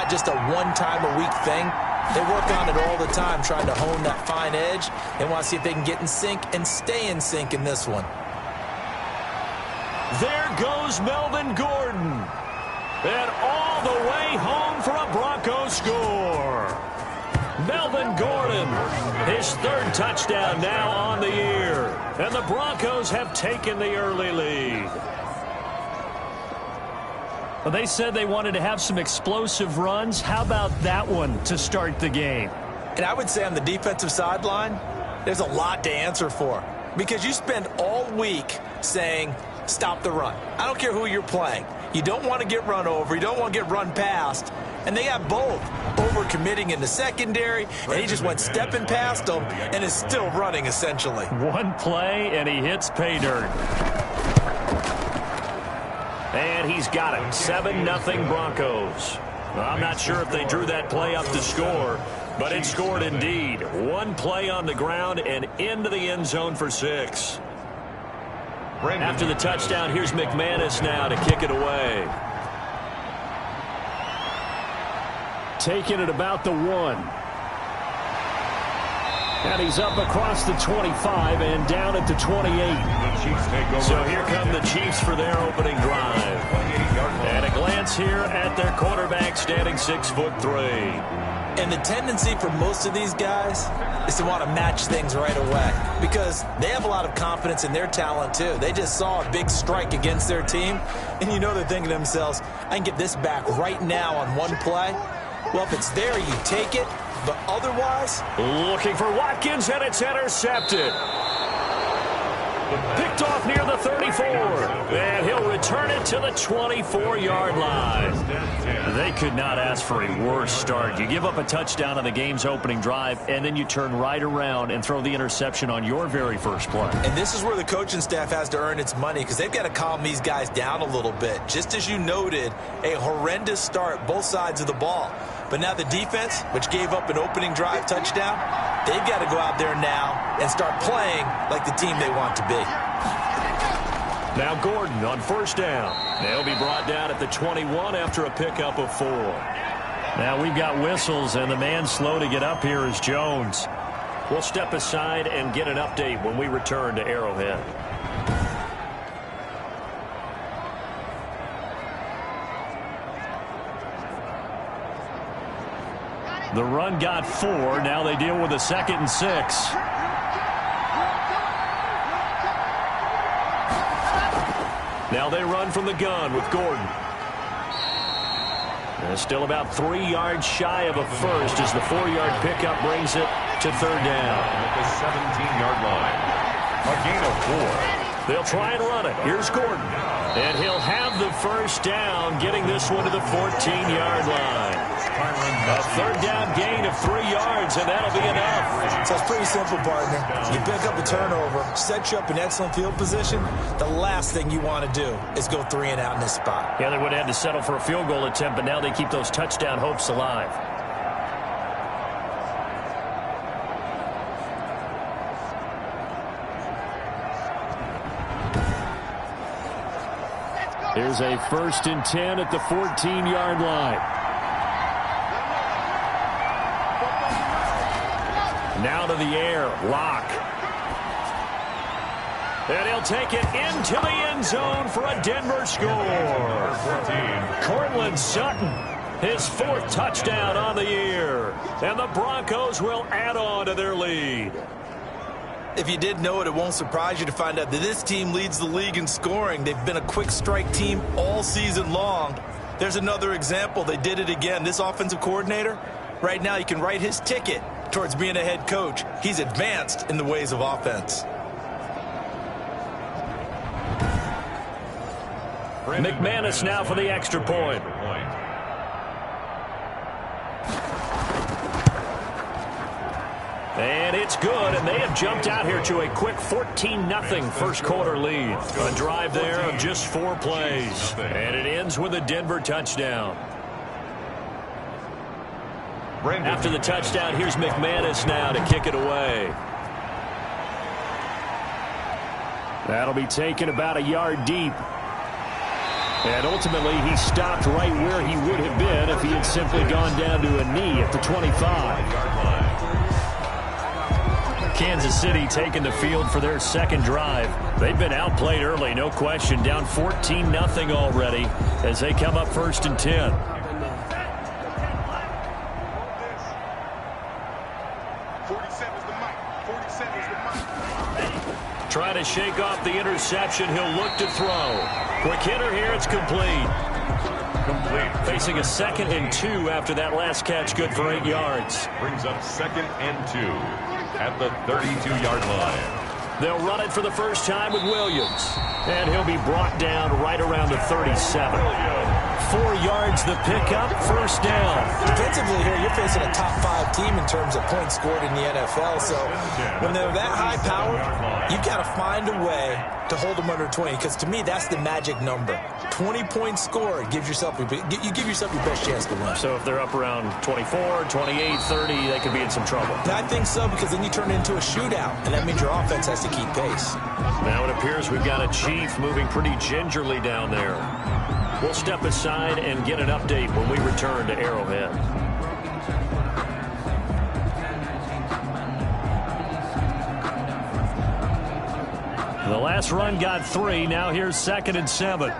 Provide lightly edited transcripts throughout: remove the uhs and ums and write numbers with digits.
not just a one-time-a-week thing. They work on it all the time, trying to hone that fine edge. They want to see if they can get in sync and stay in sync in this one. There goes Melvin Gordon. And all the way home for a Broncos score. Melvin Gordon, his third touchdown now on the year. And the Broncos have taken the early lead. Well, they said they wanted to have some explosive runs. How about that one to start the game? And I would say on the defensive sideline, there's a lot to answer for. Because you spend all week saying, stop the run. I don't care who you're playing. You don't want to get run over. You don't want to get run past. And they have both. Overcommitting in the secondary, and he just went stepping past them and is still running, essentially. One play, and he hits pay dirt. And he's got it. 7-0 Broncos. Well, I'm not sure if they drew that play up to score, but it scored indeed. One play on the ground and into the end zone for 6. After the touchdown, here's McManus now to kick it away. Taking it about the 1. And he's up across the 25 and down at the 28. So here come the Chiefs for their opening drive. And a glance here at their quarterback standing 6'3". And the tendency for most of these guys is to want to match things right away because they have a lot of confidence in their talent too. They just saw a big strike against their team, and you know they're thinking to themselves, I can get this back right now on one play. Well, if it's there, you take it. But otherwise, looking for Watkins, and it's intercepted. Picked off near the 34. And he'll return it to the 24-yard line. They could not ask for a worse start. You give up a touchdown on the game's opening drive, and then you turn right around and throw the interception on your very first play. And this is where the coaching staff has to earn its money because they've got to calm these guys down a little bit. Just as you noted, a horrendous start, both sides of the ball. But now the defense, which gave up an opening drive touchdown, they've got to go out there now and start playing like the team they want to be. Now Gordon on first down. They'll be brought down at the 21 after a pickup of 4. Now we've got whistles, and the man slow to get up here is Jones. We'll step aside and get an update when we return to Arrowhead. The run got 4. Now they deal with a 2nd and 6. Now they run from the gun with Gordon. And still about 3 yards shy of a first as the 4-yard pickup brings it to third down. At the 17-yard line. A gain of 4. They'll try and run it. Here's Gordon. And he'll have the first down, getting this one to the 14-yard line. A third down gain of 3 yards, and that'll be enough. So it's pretty simple, partner. You pick up a turnover, set you up in excellent field position. The last thing you want to do is go 3 and out in this spot. Yeah, they would have had to settle for a field goal attempt, but now they keep those touchdown hopes alive. Here's a 1st and 10 at the 14-yard line. Now to the air, Lock. And he'll take it into the end zone for a Denver score. Cortland Sutton, his 4th touchdown on the year. And the Broncos will add on to their lead. If you did know it, it won't surprise you to find out that this team leads the league in scoring. They've been a quick strike team all season long. There's another example. They did it again. This offensive coordinator, right now, you can write his ticket towards being a head coach. He's advanced in the ways of offense. McManus now for the extra point. And it's good, and they have jumped out here to a quick 14-0 first quarter lead. A drive there of just 4 plays. And it ends with a Denver touchdown. After the touchdown, here's McManus now to kick it away. That'll be taken about a yard deep. And ultimately, he stopped right where he would have been if he had simply gone down to a knee at the 25. Kansas City taking the field for their second drive. They've been outplayed early, no question. Down 14-0 already as they come up 1st and 10. Trying to shake off the interception. He'll look to throw. Quick hitter here. It's complete. Facing a 2nd and 2 after that last catch. Good for 8 yards. Brings up 2nd and 2 at the 32-yard line. They'll run it for the first time with Williams. And he'll be brought down right around the 37. 4 yards the pickup, 1st down. Defensively here, you're facing a top 5 team in terms of points scored in the NFL. So when they're that high powered, you've got to find a way to hold them under 20. Because to me, that's the magic number. 20 points scored gives yourself you give yourself your best chance to win. So if they're up around 24, 28, 30, they could be in some trouble. I think so, because then you turn it into a shootout, and that means your offense has to keep pace. Now it appears we've got a Chief moving pretty gingerly down there. We'll step aside and get an update when we return to Arrowhead. The last run got 3. Now here's 2nd and 7.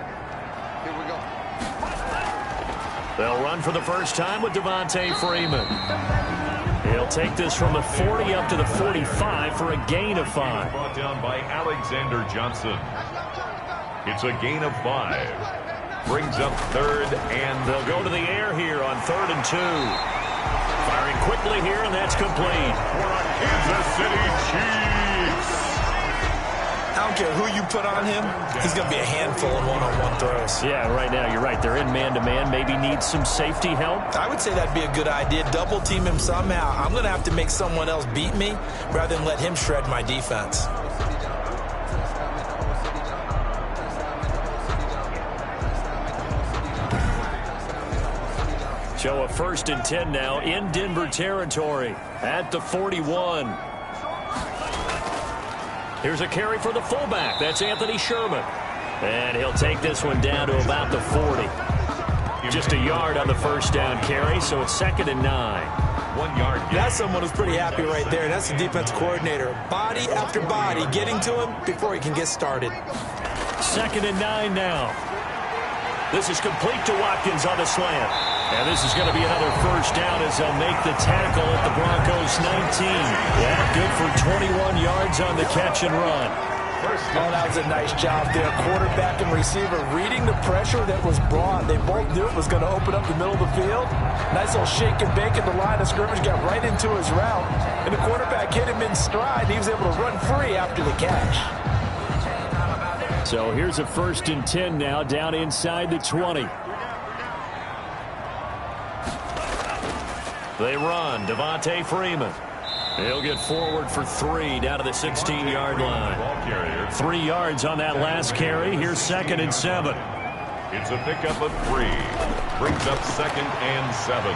They'll run for the first time with Devontae Freeman. He'll take this from the 40 up to the 45 for a gain of 5. Brought down by Alexander Johnson. It's a gain of 5. Brings up 3rd and they'll go to the air here on 3rd and 2. Firing quickly here, and that's complete. For the Kansas City Chiefs. I don't care who you put on him, he's going to be a handful in one-on-one throws. Yeah, right now, you're right. They're in man-to-man. Maybe need some safety help. I would say that'd be a good idea. Double team him somehow. I'm going to have to make someone else beat me rather than let him shred my defense. So a 1st and 10 now in Denver territory at the 41. Here's a carry for the fullback. That's Anthony Sherman. And he'll take this one down to about the 40. Just a yard on the 1st down carry, so it's 2nd and 9. 1 yard. That's someone who's pretty happy right there. That's the defense coordinator. Body after body getting to him before he can get started. 2nd and 9 now. This is complete to Watkins on the slant. And this is going to be another 1st down as they'll make the tackle at the Broncos 19. Yeah, good for 21 yards on the catch and run. Oh, that was a nice job there. Quarterback and receiver reading the pressure that was brought. They both knew it was going to open up the middle of the field. Nice little shake and bake at the line of scrimmage. Got right into his route. And the quarterback hit him in stride. He was able to run free after the catch. So here's a 1st and 10 now down inside the 20. They run. Devontae Freeman. He'll get forward for 3 down to the 16-yard line. 3 yards on that last carry. Here's 2nd and 7. It's a pickup of 3. Brings up 2nd and 7.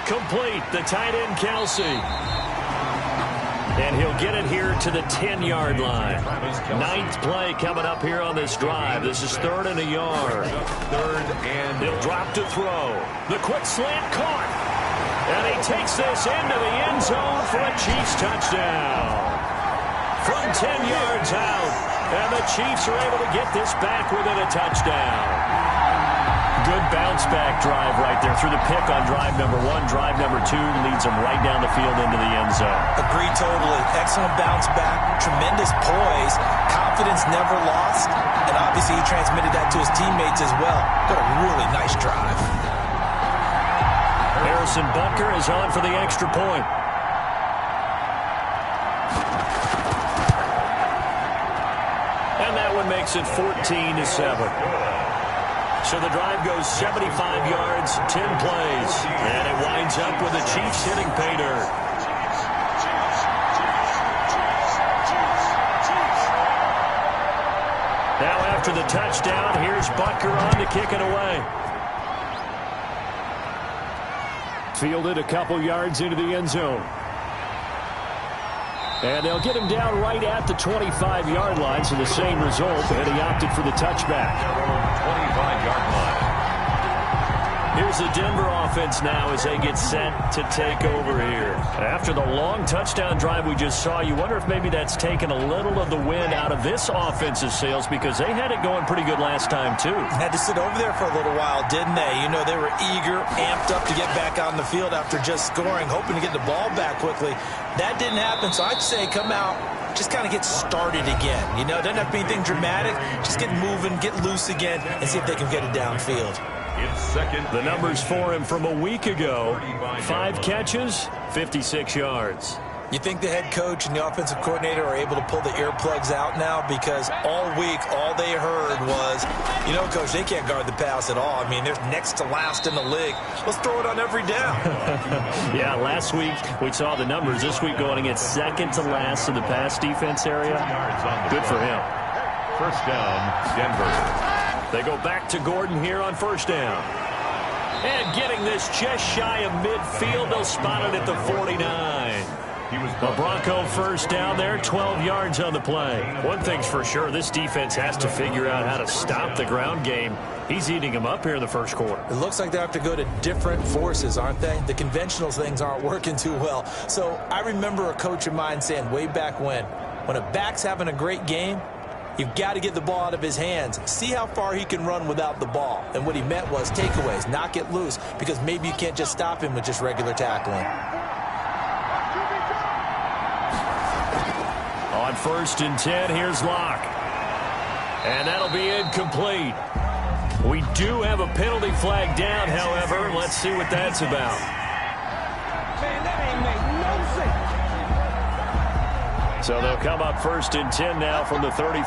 Complete. The tight end, Kelsey. And he'll get it here to the 10-yard line. 9th play coming up here on this drive. This is 3rd and a yard. 3rd and he'll drop to throw. The quick slant caught. And he takes this into the end zone for a Chiefs touchdown. From 10 yards out. And the Chiefs are able to get this back within a touchdown. Good bounce-back drive right there through the pick on drive number 1. Drive number 2 leads them right down the field into the end zone. Agree totally. Excellent bounce-back, tremendous poise, confidence never lost, and obviously he transmitted that to his teammates as well. What a really nice drive. Harrison Butker is on for the extra point. And that one makes it 14-7. So the drive goes 75 yards, 10 plays, and it winds up with the Chiefs hitting pay dirt. Now after the touchdown, here's Butker on to kick it away. Fielded a couple yards into the end zone. And they'll get him down right at the 25-yard line, so the same result, and he opted for the touchback. 25-yard line. Here's the Denver offense now as they get set to take over here. After the long touchdown drive we just saw, you wonder if maybe that's taken a little of the wind out of this offensive sails, because they had it going pretty good last time, too. Had to sit over there for a little while, didn't they? You know, they were eager, amped up to get back on the field after just scoring, hoping to get the ball back quickly. That didn't happen, so I'd say come out, just kind of get started again. You know, doesn't have to be anything dramatic. Just get moving, get loose again, and see if they can get it downfield. It's second. The numbers for him from a week ago: 5 catches, 56 yards. You think the head coach and the offensive coordinator are able to pull the earplugs out now? Because all week, all they heard was, you know, Coach, they can't guard the pass at all. I mean, they're next to last in the league. Let's throw it on every down. Yeah, last week we saw the numbers. This week going against second to last in the pass defense area. Good for him. First down, Denver. They go back to Gordon here on first down. And getting this just shy of midfield, they'll spot it at the 49. The Bronco first down there, 12 yards on the play. One thing's for sure, this defense has to figure out how to stop the ground game. He's eating them up here in the first quarter. It looks like they have to go to different forces, aren't they? The conventional things aren't working too well. So I remember a coach of mine saying way back when a back's having a great game, you've got to get the ball out of his hands. See how far he can run without the ball. And what he meant was takeaways, knock it loose, because maybe you can't just stop him with just regular tackling. On first and 10, here's Locke. And that'll be incomplete. We do have a penalty flag down, however. Let's see what that's about. Man, that ain't make no sense. So they'll come up first and 10 now from the 33.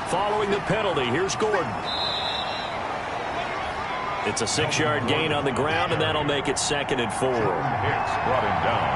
Following the penalty, here's Gordon. It's a 6-yard gain on the ground, and that'll make it 2nd and 4. Hicks brought him down.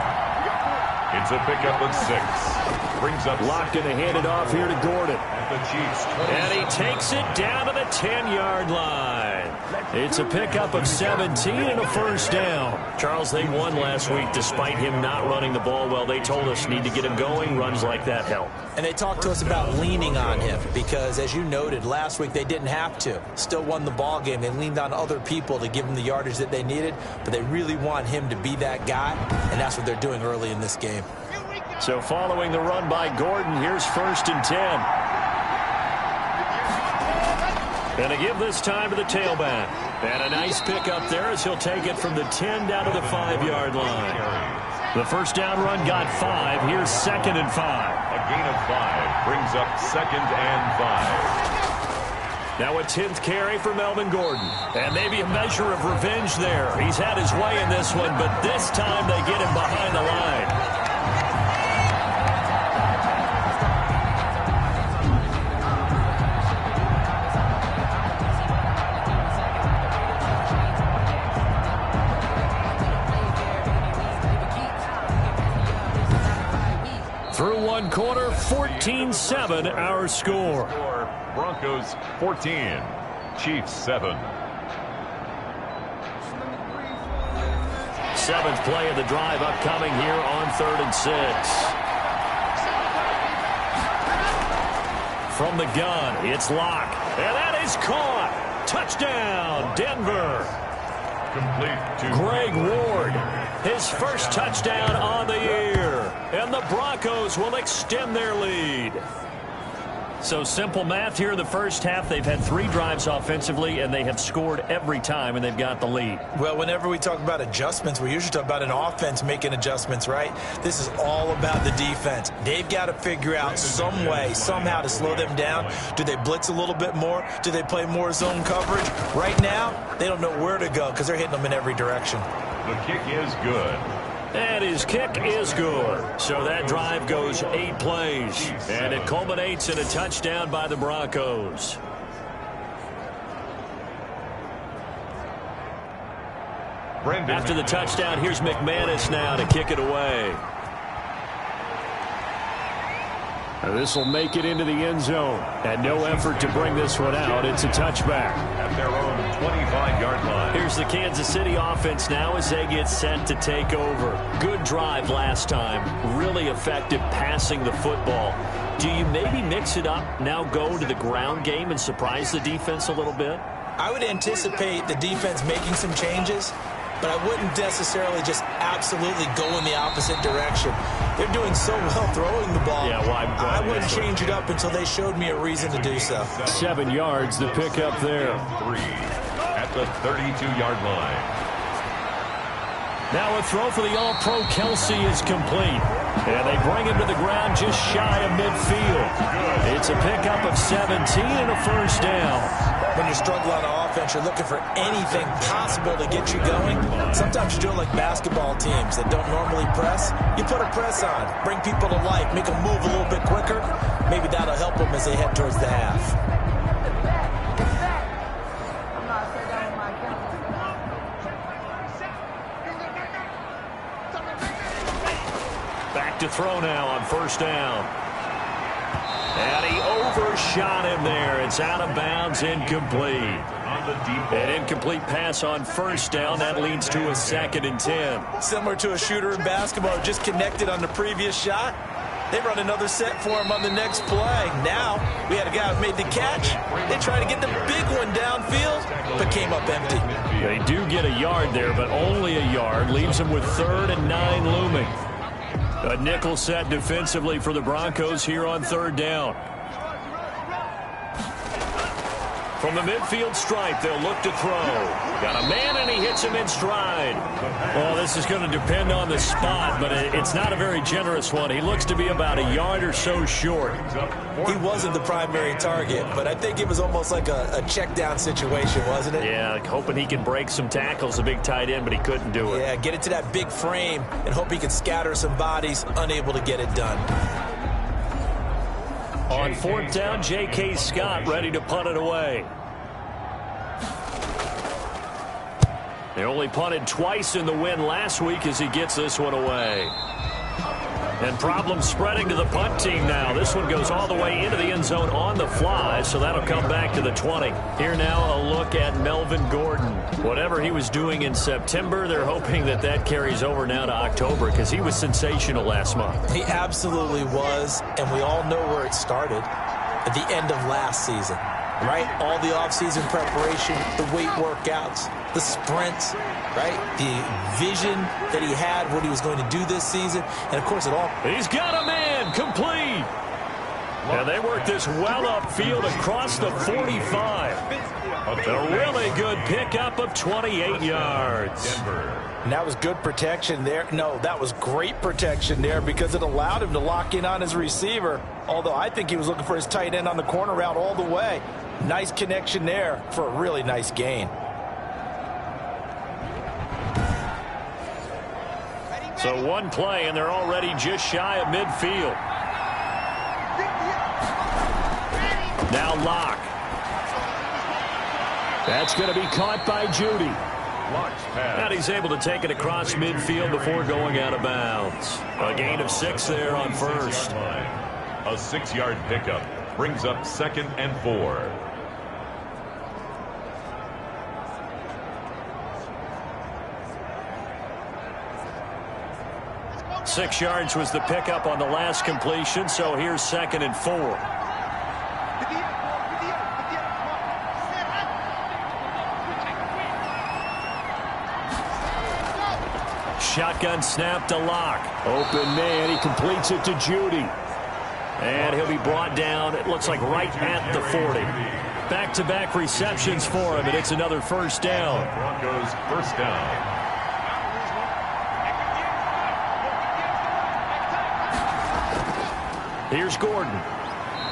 It's a pickup of 6. Brings up Locke going to hand it off here to Gordon. the Chiefs. And he takes it down to the 10-yard line. It's a pickup of 17 and a first down. Charles, they won last week despite him not running the ball well. They told us need to get him going. Runs like that help. And they talked to us about leaning on him because, as you noted, last week they didn't have to. Still won the ball game. They leaned on other people to give them the yardage that they needed, but they really want him to be that guy, and that's what they're doing early in this game. So following the run by Gordon, here's first and 10. And to give this time to the tailback. And a nice pick up there as he'll take it from the 10 down to the 5-yard line. The first down run got 5. Here's 2nd and 5. A gain of 5 brings up 2nd and 5. Now a 10th carry for Melvin Gordon. And maybe a measure of revenge there. He's had his way in this one, but this time they get him behind the line. Through one quarter, 14-7 our score. Broncos 14, Chiefs 7. 7th play of the drive upcoming here on 3rd and 6. From the gun, it's Locke. And that is caught. Touchdown, Denver. Complete to Greg Ward, his first touchdown on the year. And the Broncos will extend their lead. So simple math here in the first half. They've had 3 drives offensively, and they have scored every time, and they've got the lead. Well, whenever we talk about adjustments, we usually talk about an offense making adjustments, right? This is all about the defense. They've got to figure out some way, somehow to slow them down. Do they blitz a little bit more? Do they play more zone coverage? Right now, they don't know where to go because they're hitting them in every direction. the kick is good. And his kick is good. So that drive goes 8 plays. And it culminates in a touchdown by the Broncos. After the touchdown, here's McManus now to kick it away. This will make it into the end zone. And no effort to bring this one out. It's a touchback. At their own 25-yard line. Here's the Kansas City offense now as they get set to take over. Good drive last time. Really effective passing the football. Do you maybe mix it up, now go to the ground game and surprise the defense a little bit? I would anticipate the defense making some changes, but I wouldn't necessarily just absolutely go in the opposite direction. They're doing so well throwing the ball. Yeah, well, I wouldn't change it up until they showed me a reason to do so. 7 yards, the pickup there. 3 at the 32-yard line. Now a throw for the All-Pro Kelsey is complete. And they bring him to the ground just shy of midfield. It's a pickup of 17 and a first down. When you're struggling on offense, you're looking for anything possible to get you going. Sometimes you do it like basketball teams that don't normally press. You put a press on, bring people to life, make them move a little bit quicker. Maybe that'll help them as they head towards the half. Back to throw now on first down. And he overshot him there. It's out of bounds, incomplete. An incomplete pass on first down. That leads to a 2nd and 10. Similar to a shooter in basketball, just connected on the previous shot. They run another set for him on the next play. Now, we had a guy who made the catch. They tried to get the big one downfield, but came up empty. They do get a yard there, but only a yard. Leaves them with 3rd and 9 looming. A nickel set defensively for the Broncos here on 3rd down. From the midfield stripe, they'll look to throw. Got a man, and he hits him in stride. Well, this is going to depend on the spot, but it's not a very generous one. He looks to be about a yard or so short. He wasn't the primary target, but I think it was almost like a check-down situation, wasn't it? Yeah, hoping he can break some tackles, a big tight end, but he couldn't do it. Yeah, get it to that big frame and hope he can scatter some bodies, unable to get it done. On 4th down, J.K. Scott ready to punt it away. They only punted twice in the win last week as he gets this one away. And problems spreading to the punt team now. This one goes all the way into the end zone on the fly, so that'll come back to the 20. Here now a look at Melvin Gordon. Whatever he was doing in September, they're hoping that that carries over now to October because he was sensational last month. He absolutely was, and we all know where it started at the end of last season, right? All the offseason preparation, the weight workouts, the sprints, right? The vision that he had, what he was going to do this season, and of course it all. He's got a man, complete. And they work this well upfield across the 45. A really good pickup of 28 yards. And that was good protection there. No, that was great protection there because it allowed him to lock in on his receiver, although I think he was looking for his tight end on the corner route all the way. Nice connection there for a really nice gain. So one play, and they're already just shy of midfield. Now Locke. That's going to be caught by Judy. And he's able to take it across midfield before going out of bounds. A gain of 6 there on first. A 6-yard pickup brings up 2nd and 4. 6 yards was the pickup on the last completion, so here's 2nd and 4. Shotgun snap to Locke. Open man, he completes it to Judy. And he'll be brought down, it looks like right at the 40. Back-to-back receptions for him, and it's another first down. Broncos first down. Here's Gordon.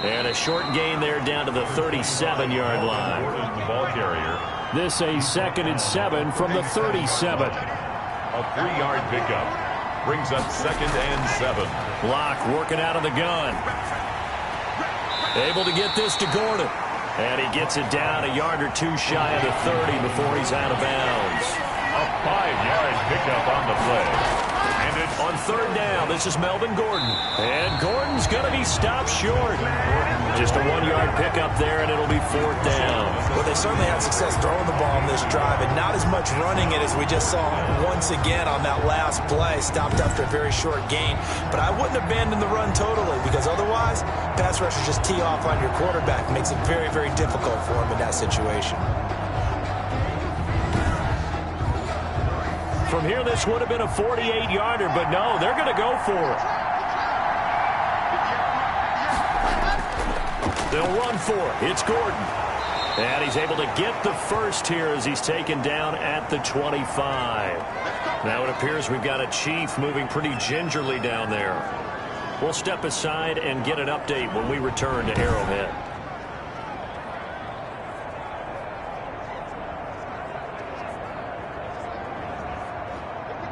And a short gain there down to the 37-yard line. The ball carrier. This a 2nd and 7 from the 37. A 3-yard pickup brings up 2nd and 7. Locke working out of the gun. Able to get this to Gordon. And he gets it down a yard or 2 shy of the 30 before he's out of bounds. A 5-yard pickup on the play. And it's On third down, this is Melvin Gordon. And Gordon's going to be stopped short. Just a 1-yard pickup there, and it'll be fourth down. Well, they certainly had success throwing the ball on this drive, and not as much running it as we just saw once again on that last play. Stopped after a very short gain. But I wouldn't abandon the run totally, because otherwise, pass rushers just tee off on your quarterback. Makes it very, very difficult for him in that situation. From here, this would have been a 48-yarder, but no, they're going to go for it. They'll run for it. It's Gordon. And he's able to get the first here as he's taken down at the 25. Now it appears we've got a Chief moving pretty gingerly down there. We'll step aside and get an update when we return to Arrowhead.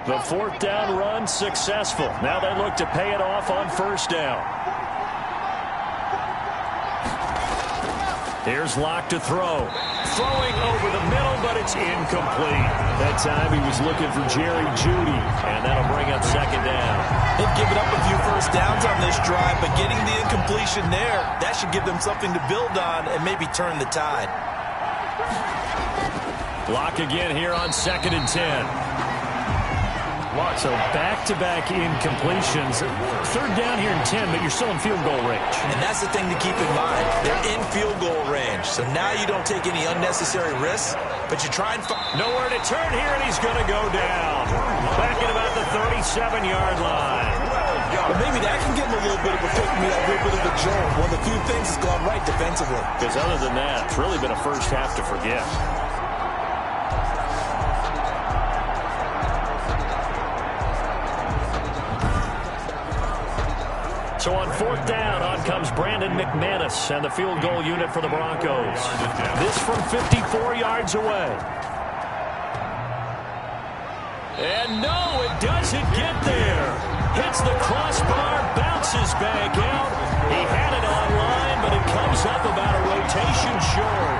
The fourth down run successful. Now they look to pay it off on first down. Here's Locke to throw. Throwing over the middle, but it's incomplete. That time he was looking for Jerry Jeudy, and that'll bring up second down. They've given up a few first downs on this drive, but getting the incompletion there, that should give them something to build on and maybe turn the tide. Locke again here on 2nd and 10. So back-to-back incompletions. Third down here in 10, but you're still in field goal range. And that's the thing to keep in mind. They're in field goal range. So now you don't take any unnecessary risks, but you try and nowhere to turn here, and he's going to go down. Back at about the 37-yard line. Well, maybe that can give him a little bit of a pick-me, a little bit of a jolt. One of the few things that's gone right defensively. Because other than that, it's really been a first half to forget. So on fourth down, on comes Brandon McManus and the field goal unit for the Broncos. This from 54 yards away. And no, it doesn't get there. Hits the crossbar, bounces back out. He had it online, but it comes up about a rotation short.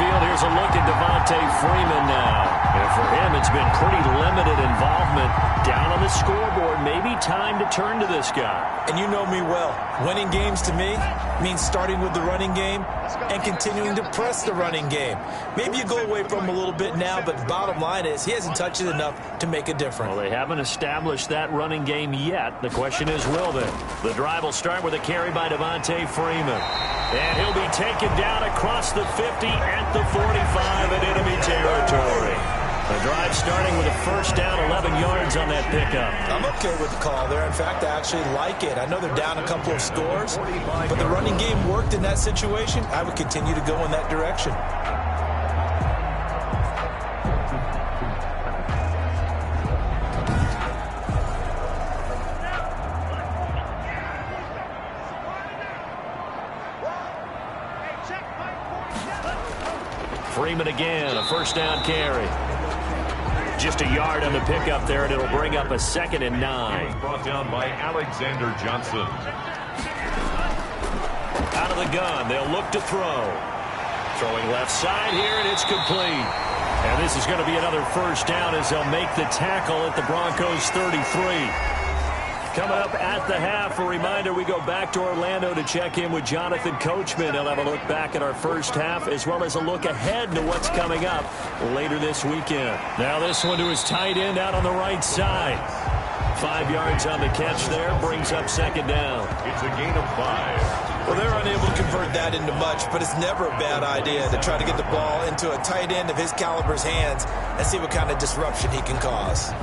Here's a look at Devontae Freeman now. And for him, it's been pretty limited involvement. Down on the scoreboard, maybe time to turn to this guy. And you know me well. Winning games to me means starting with the running game and continuing to press the running game. Maybe you go away from him a little bit now, but the bottom line is he hasn't touched it enough to make a difference. Well, they haven't established that running game yet. The question is, will they? The drive will start with a carry by Devontae Freeman. And he'll be taken down across the 50 at the 45 in enemy territory. The drive starting with a first down, 11 yards on that pickup. I'm okay with the call there. In fact, I actually like it. I know they're down a couple of scores, but the running game worked in that situation. I would continue to go in that direction. Freeman again, a first down carry. Just a yard on the pickup there, and it'll bring up a 2nd and 9. Brought down by Alexander Johnson. Out of the gun, they'll look to throw. Throwing left side here, and it's complete. And this is going to be another first down as they'll make the tackle at the Broncos' 33. Coming up at the half, a reminder, we go back to Orlando to check in with Jonathan Coachman. He'll have a look back at our first half as well as a look ahead to what's coming up later this weekend. Now this one to his tight end out on the right side. 5 yards on the catch there, brings up 2nd down. It's a gain of 5. Well, they're unable to convert that into much, but it's never a bad idea to try to get the ball into a tight end of his caliber's hands and see what kind of disruption he can cause.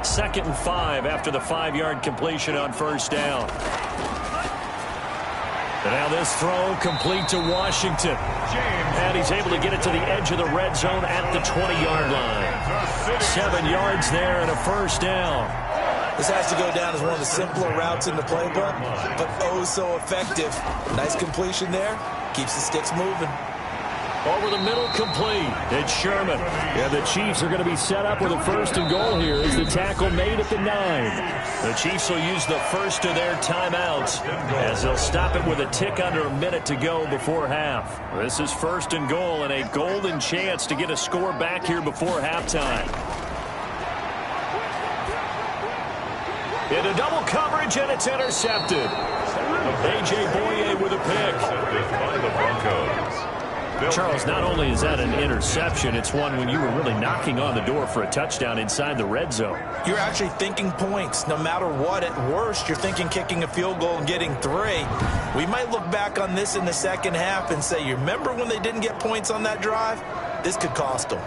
2nd and 5 after the 5-yard completion on first down. And now this throw complete to Washington. And he's able to get it to the edge of the red zone at the 20-yard line. 7 yards there and a first down. This has to go down as one of the simpler routes in the playbook, but oh so effective. Nice completion there. Keeps the sticks moving. Over the middle, complete. It's Sherman. And the Chiefs are going to be set up with a 1st and goal here as the tackle made at the 9. The Chiefs will use the first of their timeouts as they'll stop it with a tick under a minute to go before half. This is 1st and goal and a golden chance to get a score back here before halftime. Into double coverage, and it's intercepted. A.J. Boye with a pick. By the Broncos. Charles, not only is that an interception, it's one when you were really knocking on the door for a touchdown inside the red zone. You're actually thinking points. No matter what, at worst, you're thinking kicking a field goal and getting 3. We might look back on this in the second half and say, you remember when they didn't get points on that drive? This could cost them.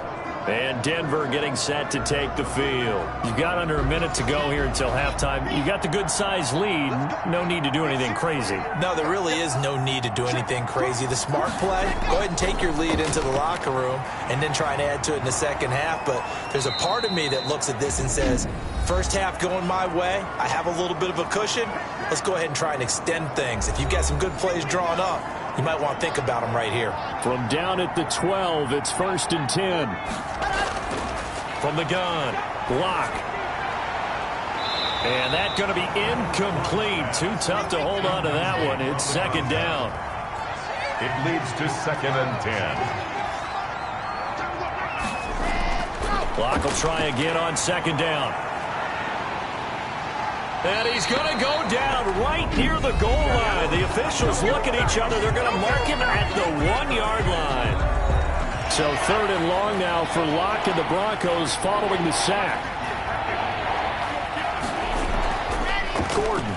And Denver getting set to take the field. You've got under a minute to go here until halftime. You got the good-sized lead. No need to do anything crazy. No, there really is no need to do anything crazy. The smart play, go ahead and take your lead into the locker room and then try and add to it in the second half. But there's a part of me that looks at this and says, first half going my way, I have a little bit of a cushion. Let's go ahead and try and extend things. If you've got some good plays drawn up, you might want to think about them right here. From down at the 12, it's 1st and 10. From the gun, block. And that's going to be incomplete. Too tough to hold on to that one. It's 2nd down. It leads to 2nd and 10. Block will try again on 2nd down. And he's going to go down right near the goal line. The officials look at each other. They're going to mark him at the 1-yard line. So 3rd and long now for Locke and the Broncos following the sack. Gordon.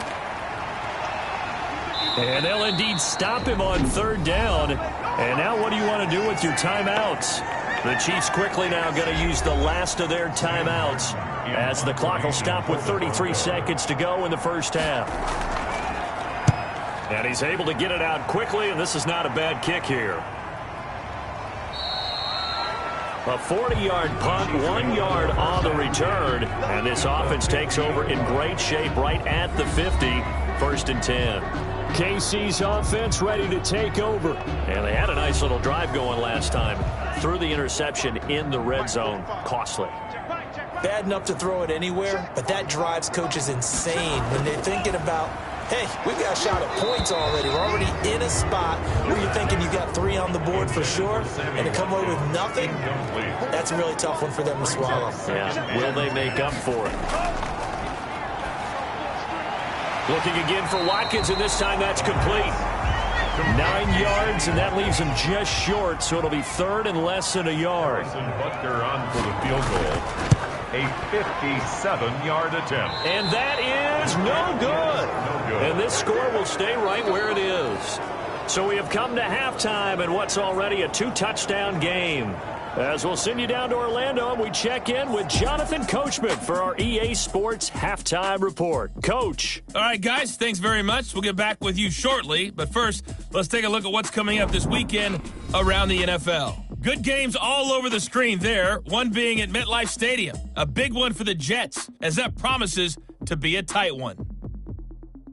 And they'll indeed stop him on 3rd down. And now what do you want to do with your timeouts? The Chiefs quickly now going to use the last of their timeouts as the clock will stop with 33 seconds to go in the first half. And he's able to get it out quickly, and this is not a bad kick here. A 40-yard punt, 1 yard on the return, and this offense takes over in great shape right at the 50, 1st and 10. KC's offense ready to take over. And they had a nice little drive going last time. Threw the interception in the red zone. Costly. Bad enough to throw it anywhere, but that drives coaches insane when they're thinking about, hey, we've got a shot at points already. We're already in a spot where you're thinking you got 3 on the board for sure, and to come away with nothing, that's a really tough one for them to swallow. Yeah, will they make up for it? Looking again for Watkins, and this time that's complete. 9 yards, and that leaves him just short, so it'll be 3rd and less than a yard. Butker on for the field goal. A 57-yard attempt. And that is no good. And this score will stay right where it is. So we have come to halftime in what's already a 2-touchdown game. As we'll send you down to Orlando, and we check in with Jonathan Coachman for our EA Sports Halftime Report. Coach. All right, guys, thanks very much. We'll get back with you shortly. But first, let's take a look at what's coming up this weekend around the NFL. Good games all over the screen there, one being at MetLife Stadium. A big one for the Jets, as that promises to be a tight one.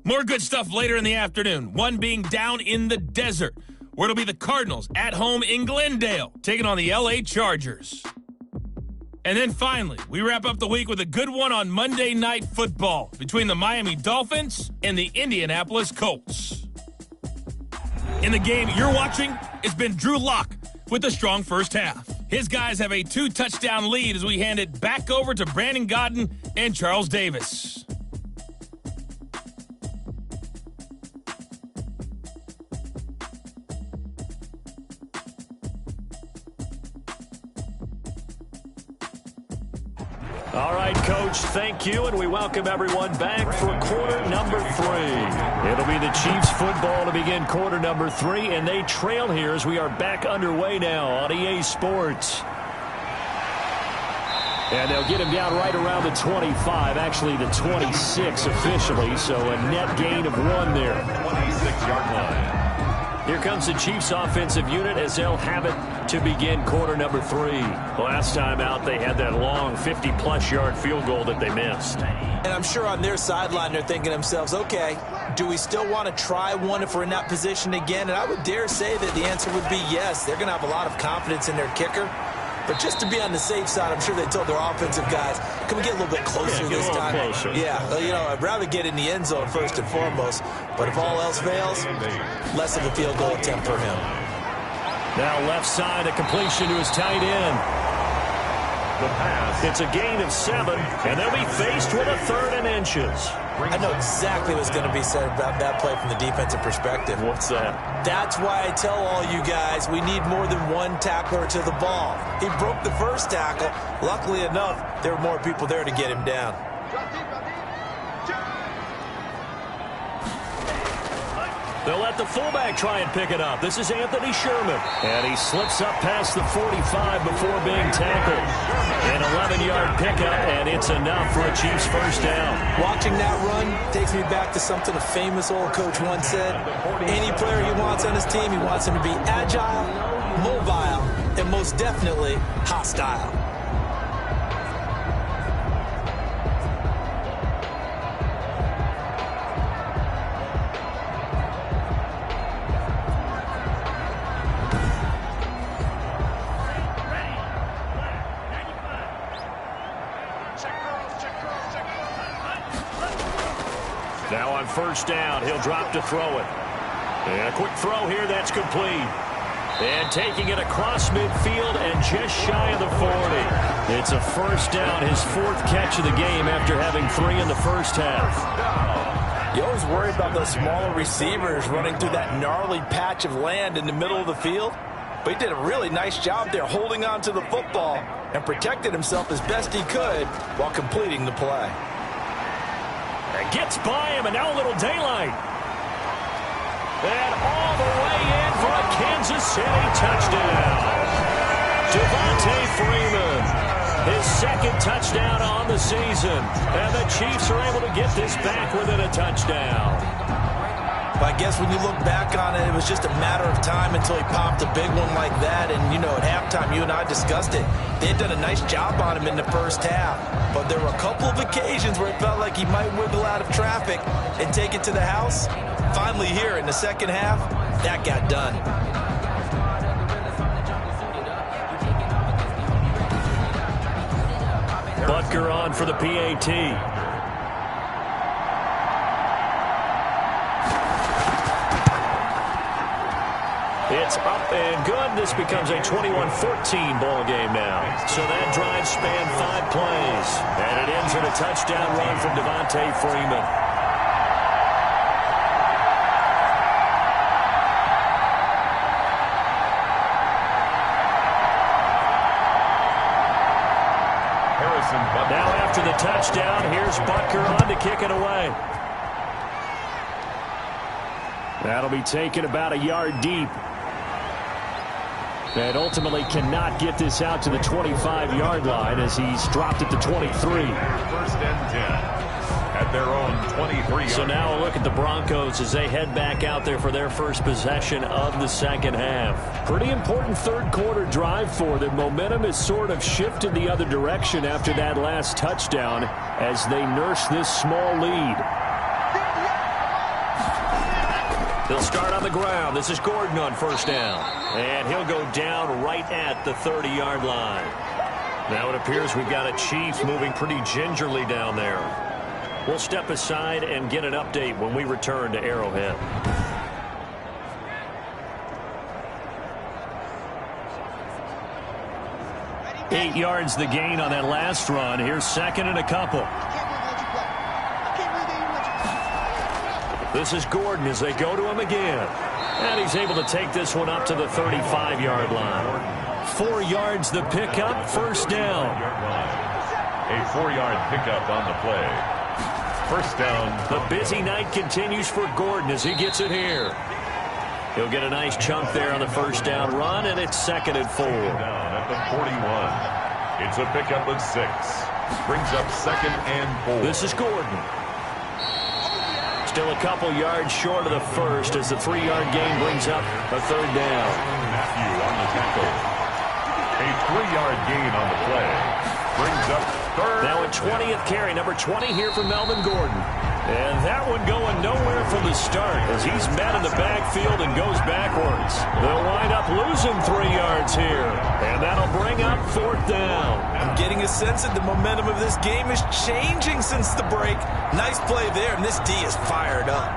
More good stuff later in the afternoon, one being down in the desert, where it'll be the Cardinals at home in Glendale, taking on the L.A. Chargers. And then finally, we wrap up the week with a good one on Monday Night Football between the Miami Dolphins and the Indianapolis Colts. In the game you're watching, it's been Drew Lock with a strong first half. His guys have a 2-touchdown lead as we hand it back over to Brandon Godden and Charles Davis. All right, Coach, thank you, and we welcome everyone back for quarter number 3. It'll be the Chiefs football to begin quarter number 3, and they trail here as we are back underway now on EA Sports. And they'll get him down right around the 25, actually the 26 officially, so a net gain of 1 there. 26-yard line. Here comes the Chiefs offensive unit as they'll have it to begin quarter number 3. Last time out, they had that long 50-plus yard field goal that they missed. And I'm sure on their sideline they're thinking to themselves, okay, do we still want to try one if we're in that position again? And I would dare say that the answer would be yes. They're going to have a lot of confidence in their kicker. But just to be on the safe side, I'm sure they told their offensive guys, can we get a little bit closer this time? Closer. Yeah, you know, I'd rather get in the end zone first and foremost. But if all else fails, less of a field goal attempt for him. Now left side, a completion to his tight end. The pass. It's a gain of 7, and they'll be faced with a 3rd and inches. I know exactly what's going to be said about that play from the defensive perspective. What's that? That's why I tell all you guys we need more than one tackler to the ball. He broke the first tackle. Luckily enough, there were more people there to get him down. They'll let the fullback try and pick it up. This is Anthony Sherman. And he slips up past the 45 before being tackled. An 11-yard pickup, and it's enough for a Chiefs first down. Watching that run takes me back to something a famous old coach once said. Any player he wants on his team, he wants him to be agile, mobile, and most definitely hostile. Now on first down, he'll drop to throw it. And a quick throw here, that's complete. And taking it across midfield and just shy of the 40. It's a first down, his 4th catch of the game after having 3 in the first half. You always worry about those smaller receivers running through that gnarly patch of land in the middle of the field. But he did a really nice job there holding on to the football and protected himself as best he could while completing the play. And gets by him, and now a little daylight. And all the way in for a Kansas City touchdown. Devontae Freeman, his 2nd touchdown on the season. And the Chiefs are able to get this back within a touchdown. I guess when you look back on it, it was just a matter of time until he popped a big one like that. And, you know, at halftime, you and I discussed it. They had done a nice job on him in the first half. But there were a couple of occasions where it felt like he might wiggle out of traffic and take it to the house. Finally here in the second half, that got done. Butker on for the PAT. It's up and good. This becomes a 21-14 ball game now. So that drive spanned 5 plays. And it ends in a touchdown run from Devontae Freeman. Now after the touchdown, here's Butker on to kick it away. That'll be taken about a yard deep. And ultimately cannot get this out to the 25-yard line as he's dropped at the 23. First and 10 at their own 23. So now a look at the Broncos as they head back out there for their first possession of the second half. Pretty important 3rd quarter drive for them. Momentum has sort of shifted the other direction after that last touchdown as they nurse this small lead. They'll start on the ground. This is Gordon on first down. And he'll go down right at the 30-yard line. Now it appears we've got a Chiefs moving pretty gingerly down there. We'll step aside and get an update when we return to Arrowhead. Eight yards the gain on that last run. Here's 2nd and a couple. This is Gordon as they go to him again. And he's able to take this one up to the 35-yard line. 4 yards the pickup, first down. A 4-yard pickup on the play. First down. The busy night continues for Gordon as he gets it here. He'll get a nice chunk there on the first down run, and it's 2nd and 4. Down at the 41. It's a pickup of 6. Brings up 2nd and 4. This is Gordon. still a couple yards short of the first as the 3-yard gain brings up a third down. Matthew on the tackle. A 3-yard gain on the play. Brings up third. Now a 20th carry, number 20 here for Melvin Gordon. And that one going nowhere from the start as he's met in the backfield and goes backwards. They'll wind up losing 3 yards here. And that'll bring up fourth down. I'm getting a sense that the momentum of this game is changing since the break. Nice play there, and this D is fired up.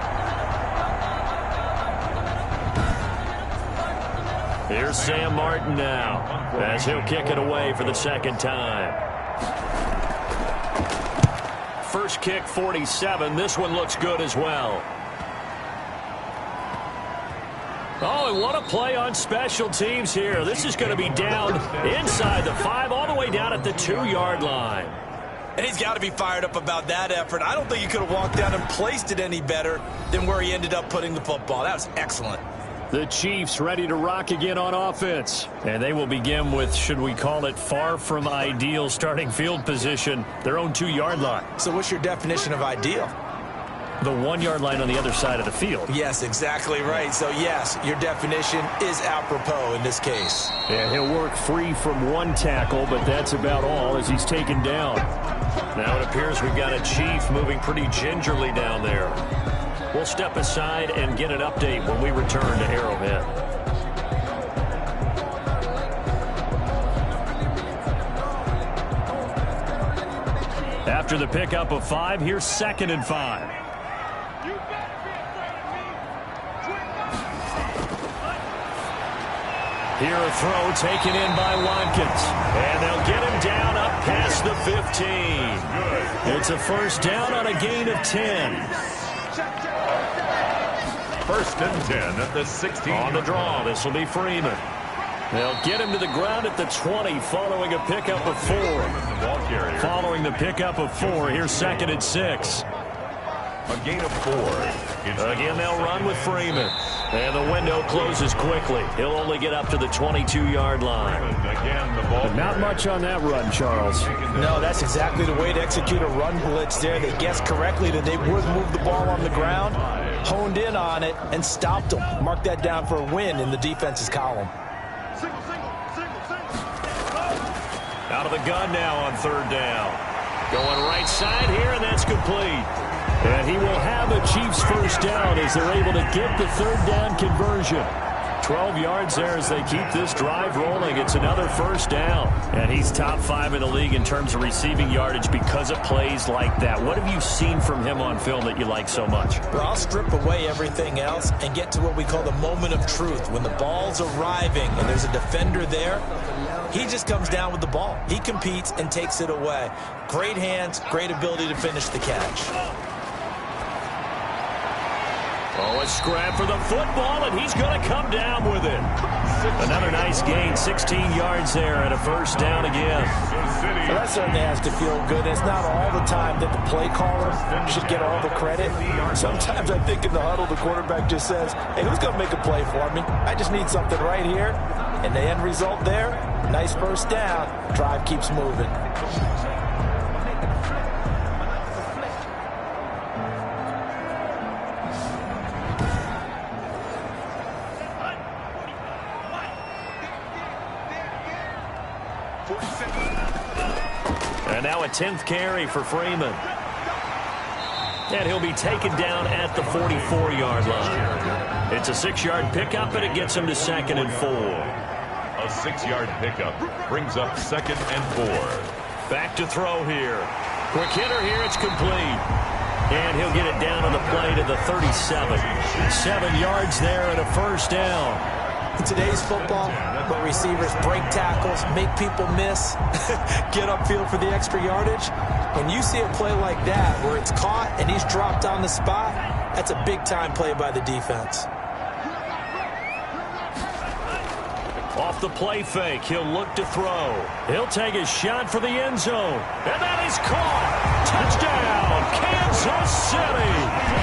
Here's Sam Martin now as he'll kick it away for the second time. First kick, 47. This one looks good as well. Oh, and what a play on special teams here. This is going to be down inside the 5, all the way down at the 2-yard line. And he's got to be fired up about that effort. I don't think he could have walked down and placed it any better than where he ended up putting the football. That was excellent. The Chiefs ready to rock again on offense. And they will begin with, should we call it, far from ideal starting field position, their own 2-yard line. So what's your definition of ideal? The 1-yard line on the other side of the field. Yes, exactly right. So, yes, your definition is apropos in this case. And he'll work free from 1 tackle, but that's about all as he's taken down. Now it appears we've got a Chief moving pretty gingerly down there. We'll step aside and get an update when we return to Arrowhead. After the pickup of 5, here's 2nd and 5. Here a throw taken in by Watkins. And they'll get him down up past the 15. It's a first down on a gain of 10. First and 10 at the 16. On the draw, this will be Freeman. They'll get him to the ground at the 20 following a pickup of 4. Following the pickup of 4, here's 2nd and 6. A gain of 4. Again, they'll run with Freeman. And the window closes quickly. He'll only get up to the 22-yard line. Again, the ball. Not much on that run, Charles. No, that's exactly the way to execute a run blitz there. They guessed correctly that they would move the ball on the ground, honed in on it, and stopped them. Mark that down for a win in the defense's column. Out of the gun now on 3rd down. Going right side here, and that's complete. And he will have a Chiefs first down as they're able to get the 3rd down conversion. 12 yards there as they keep this drive rolling. It's another first down. And he's top 5 in the league in terms of receiving yardage because of plays like that. What have you seen from him on film that you like so much? Well, I'll strip away everything else and get to what we call the moment of truth. When the ball's arriving and there's a defender there, he just comes down with the ball. He competes and takes it away. Great hands, great ability to finish the catch. Oh, a scrap for the football, and he's going to come down with it. Another nice gain, 16 yards there, and a first down again. Well, that certainly has to feel good. It's not all the time that the play caller should get all the credit. Sometimes I think in the huddle, the quarterback just says, hey, who's going to make a play for me? I just need something right here. And the end result there, nice first down. Drive keeps moving. And now a 10th carry for Freeman. And he'll be taken down at the 44-yard line. It's a 6-yard pickup, and it gets him to 2nd and 4. A 6-yard pickup brings up 2nd and 4. Back to throw here. Quick hitter here, it's complete. And he'll get it down on the play to the 37. 7 yards there and a first down. In today's football, where receivers break tackles, make people miss, get upfield for the extra yardage, when you see a play like that where it's caught and he's dropped on the spot, that's a big-time play by the defense. Off the play fake, he'll look to throw. He'll take a shot for the end zone. And that is caught. Touchdown, Kansas City.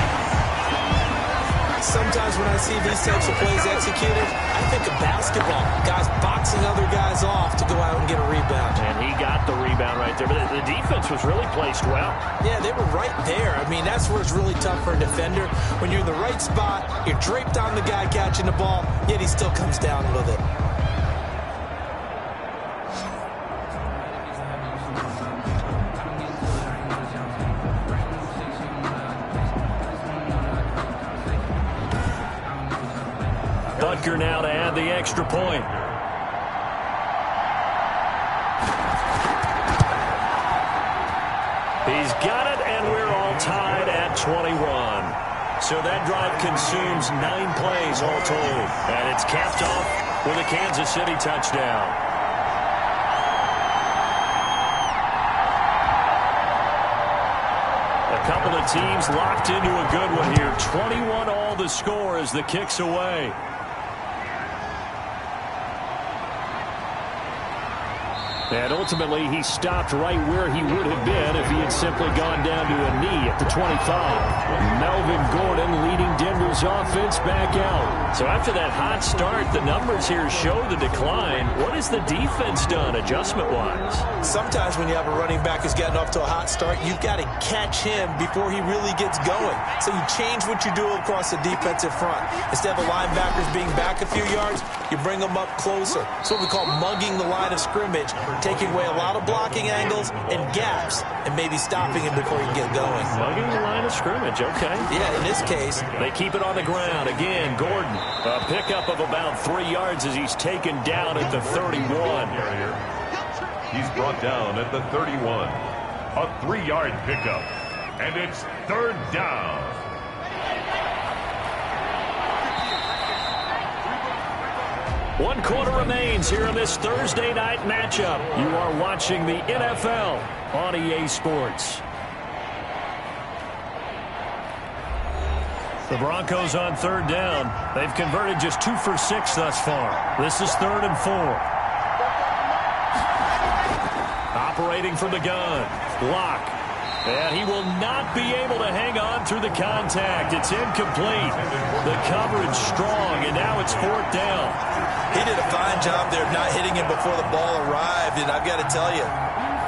Sometimes when I see these types of plays executed, I think of basketball. Guys boxing other guys off to go out and get a rebound. And he got the rebound. touchdown right there. But the defense was really placed well. Yeah, they were right there. I mean, that's where it's really tough for a defender. When you're in the right spot, you're draped on the guy catching the ball, yet he still comes down with it. Butker now to add the extra point. He's got it, and we're all tied at 21. So that drive consumes 9 plays all told. And it's capped off with a Kansas City touchdown. A couple of teams locked into a good one here. 21 all the score as the kick's away. And ultimately, he stopped right where he would have been if he had simply gone down to a knee at the 25. Melvin Gordon leading Denver's offense back out. So after that hot start, the numbers here show the decline. What has the defense done adjustment-wise? Sometimes when you have a running back who's getting off to a hot start, you've got to catch him before he really gets going. So you change what you do across the defensive front. Instead of the linebackers being back a few yards, you bring them up closer. It's what we call mugging the line of scrimmage, taking away a lot of blocking angles and gaps and maybe stopping him before he can get going. Mugging the line of scrimmage, okay. Yeah, in this case. They keep it on the ground. Again, Gordon, a pickup of about 3 yards as he's taken down at the 31. He's brought down at the 31. A 3-yard pickup. And it's 3rd down. One quarter remains here in this Thursday night matchup. You are watching the NFL on EA Sports. The Broncos on 3rd down. They've converted just 2 for 6 thus far. This is 3rd and 4. Operating from the gun. Lock. And he will not be able to hang on through the contact. It's incomplete. The coverage strong, and now it's 4th down. He did a fine job there of not hitting him before the ball arrived, and I've got to tell you,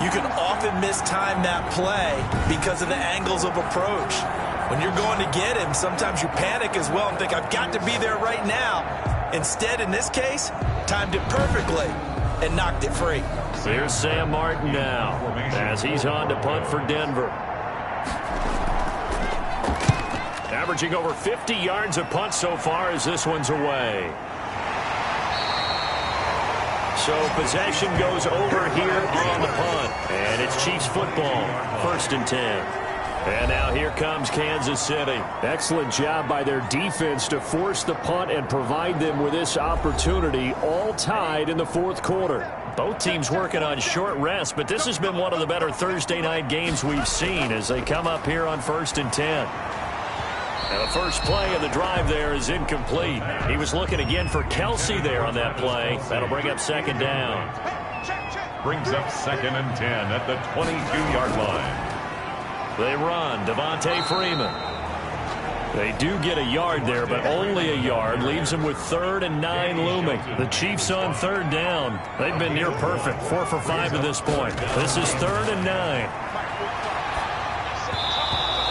you can often mistime that play because of the angles of approach. When you're going to get him, sometimes you panic as well and think, I've got to be there right now. Instead, in this case, timed it perfectly and knocked it free. Here's Sam Martin now as he's on to punt for Denver. Averaging over 50 yards a punt so far as this one's away. So possession goes over here on the punt. And it's Chiefs football, 1st and 10. And now here comes Kansas City. Excellent job by their defense to force the punt and provide them with this opportunity, all tied in the 4th quarter. Both teams working on short rest, but this has been one of the better Thursday night games we've seen as they come up here on 1st and 10. Now the first play of the drive there is incomplete. He was looking again for Kelsey there on that play. That'll bring up 2nd down. Brings up 2nd and 10 at the 22-yard line. They run. Devontae Freeman. They do get a yard there, but only a yard. Leaves them with 3rd and 9 looming. The Chiefs on 3rd down. They've been near perfect. 4 for 5 to this point. This is 3rd and 9.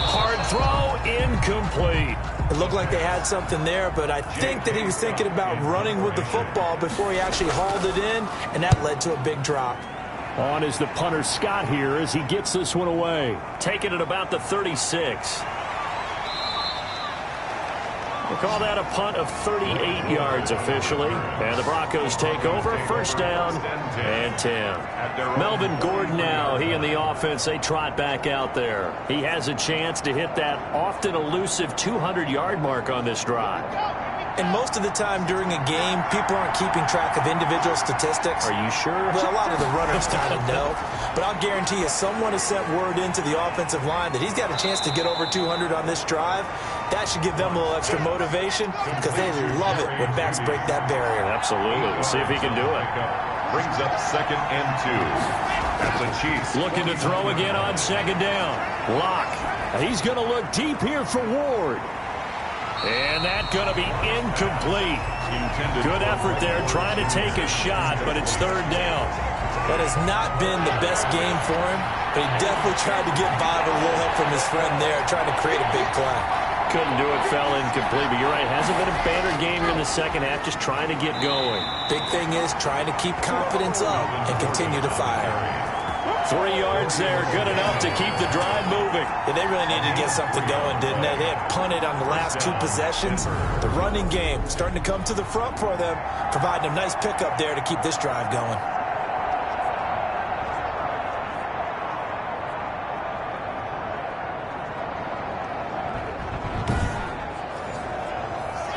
Hard throw, incomplete. It looked like they had something there, but I think that he was thinking about running with the football before he actually hauled it in, and that led to a big drop. On is the punter Scott here as he gets this one away. Taking it about the 36. We'll call that a punt of 38 yards officially. And the Broncos take over. 1st down and 10. Melvin Gordon now, he and the offense, they trot back out there. He has a chance to hit that often elusive 200-yard mark on this drive. And most of the time during a game, people aren't keeping track of individual statistics. Are you sure? Well, a lot of the runners kind of know. But I'll guarantee you, someone has sent word into the offensive line that he's got a chance to get over 200 on this drive. That should give them a little extra motivation because they love it when backs break that barrier. Absolutely. We'll see if he can do it. Brings up 2nd and 2. At the Chiefs. Looking to throw again on 2nd down. Lock. He's going to look deep here for Ward. And that's going to be incomplete. Good effort there trying to take a shot, but it's 3rd down. That has not been the best game for him, but he definitely tried to get by with a little help from his friend there, trying to create a big play. Couldn't do it, fell incomplete, but you're right, hasn't been a banner game here in the second half, just trying to get going. Big thing is trying to keep confidence up and continue to fire. 3 yards there, good enough to keep the drive moving. Yeah, they really needed to get something going, didn't they? They had punted on the last 2 possessions. The running game starting to come to the front for them, providing a nice pickup there to keep this drive going.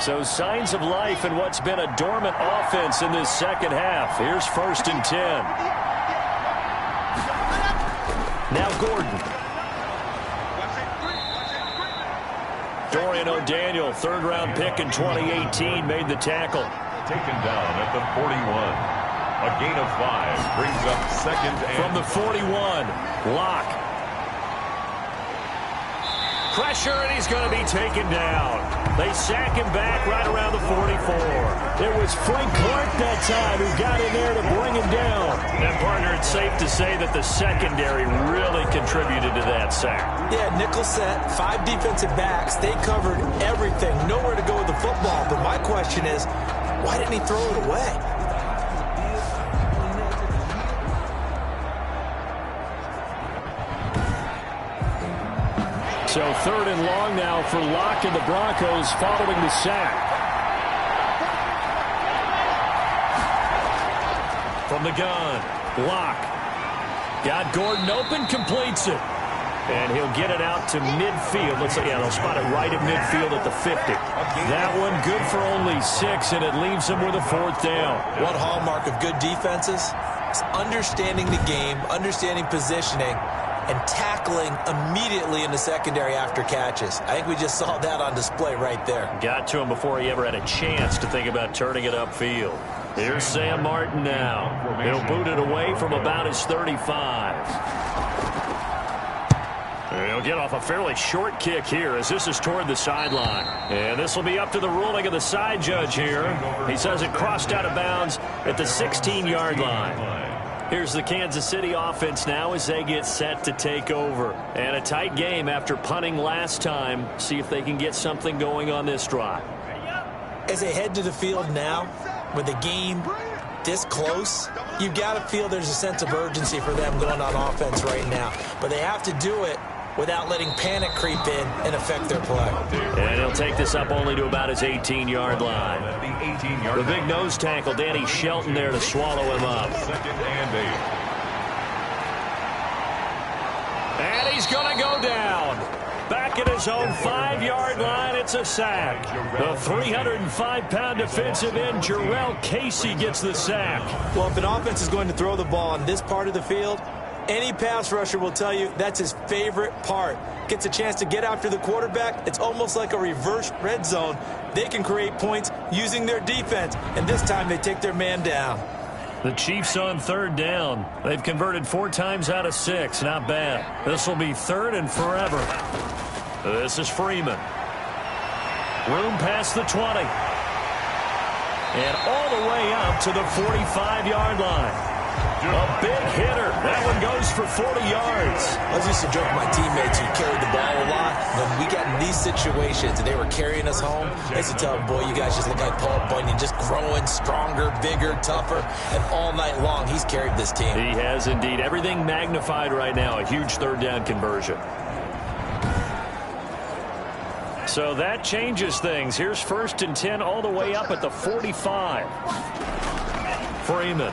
So signs of life in what's been a dormant offense in this second half. Here's 1st and 10. Now Gordon. Dorian O'Daniel, 3rd-round pick in 2018, made the tackle. Taken down at the 41. A gain of 5 brings up 2nd and... From the 41, Locke. Pressure, and he's going to be taken down. They sack him back right around the 44. It was Frank Clark that time who got in there to bring him down. And, partner, it's safe to say that the secondary really contributed to that sack. Yeah, nickel set, 5 defensive backs. They covered everything, nowhere to go with the football. But my question is, why didn't he throw it away? So 3rd and long now for Locke and the Broncos following the sack. From the gun, Locke. Got Gordon open, completes it. And he'll get it out to midfield. Looks like, yeah, they'll spot it right at midfield at the 50. That one good for only 6, and it leaves them with a 4th down. One hallmark of good defenses is understanding the game, understanding positioning, and tackling immediately in the secondary after catches. I think we just saw that on display right there. Got to him before he ever had a chance to think about turning it upfield. Here's Sam Martin now. He'll boot it away from about his 35. He'll get off a fairly short kick here as this is toward the sideline. And this will be up to the ruling of the side judge here. He says it crossed out of bounds at the 16-yard line. Here's the Kansas City offense now as they get set to take over. And a tight game after punting last time. See if they can get something going on this drive. As they head to the field now, with the game this close, you've got to feel there's a sense of urgency for them going on offense right now. But they have to do it without letting panic creep in and affect their play. And he'll take this up only to about his 18-yard line. The big nose tackle, Danny Shelton, there to swallow him up. 2nd and 8. And he's going to go down. Back at his own 5-yard line, it's a sack. The 305-pound defensive end, Jarrell Casey, gets the sack. Well, if an offense is going to throw the ball on this part of the field, any pass rusher will tell you that's his favorite part. Gets a chance to get after the quarterback. It's almost like a reverse red zone. They can create points using their defense, and this time they take their man down. The Chiefs on 3rd down. They've converted 4 times out of 6. Not bad. This will be 3rd and forever. This is Freeman. Room past the 20. And all the way up to the 45-yard line. A big hitter. That one goes for 40 yards. I was used to joke with my teammates who carried the ball a lot. When we got in these situations and they were carrying us home, I used to tell them, boy, you guys just look like Paul Bunyan, just growing stronger, bigger, tougher. And all night long, he's carried this team. He has indeed. Everything magnified right now. A huge 3rd down conversion. So that changes things. Here's 1st and 10 all the way up at the 45. Freeman.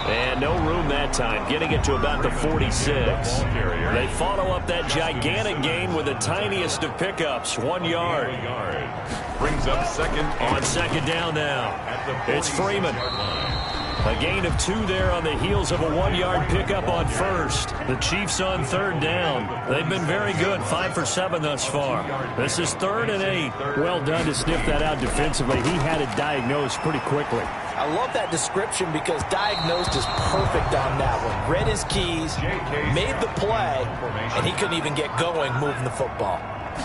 And no room that time, getting it to about the 46. They follow up that gigantic gain with the tiniest of pickups, 1 yard. Brings up 2nd on 2nd down now. It's Freeman. A gain of 2 there on the heels of a 1-yard pickup on 1st. The Chiefs on 3rd down. They've been very good, 5 for 7 thus far. This is 3rd and 8. Well done to sniff that out defensively. He had it diagnosed pretty quickly. I love that description because diagnosed is perfect on that one. Read his keys, made the play, and he couldn't even get going moving the football.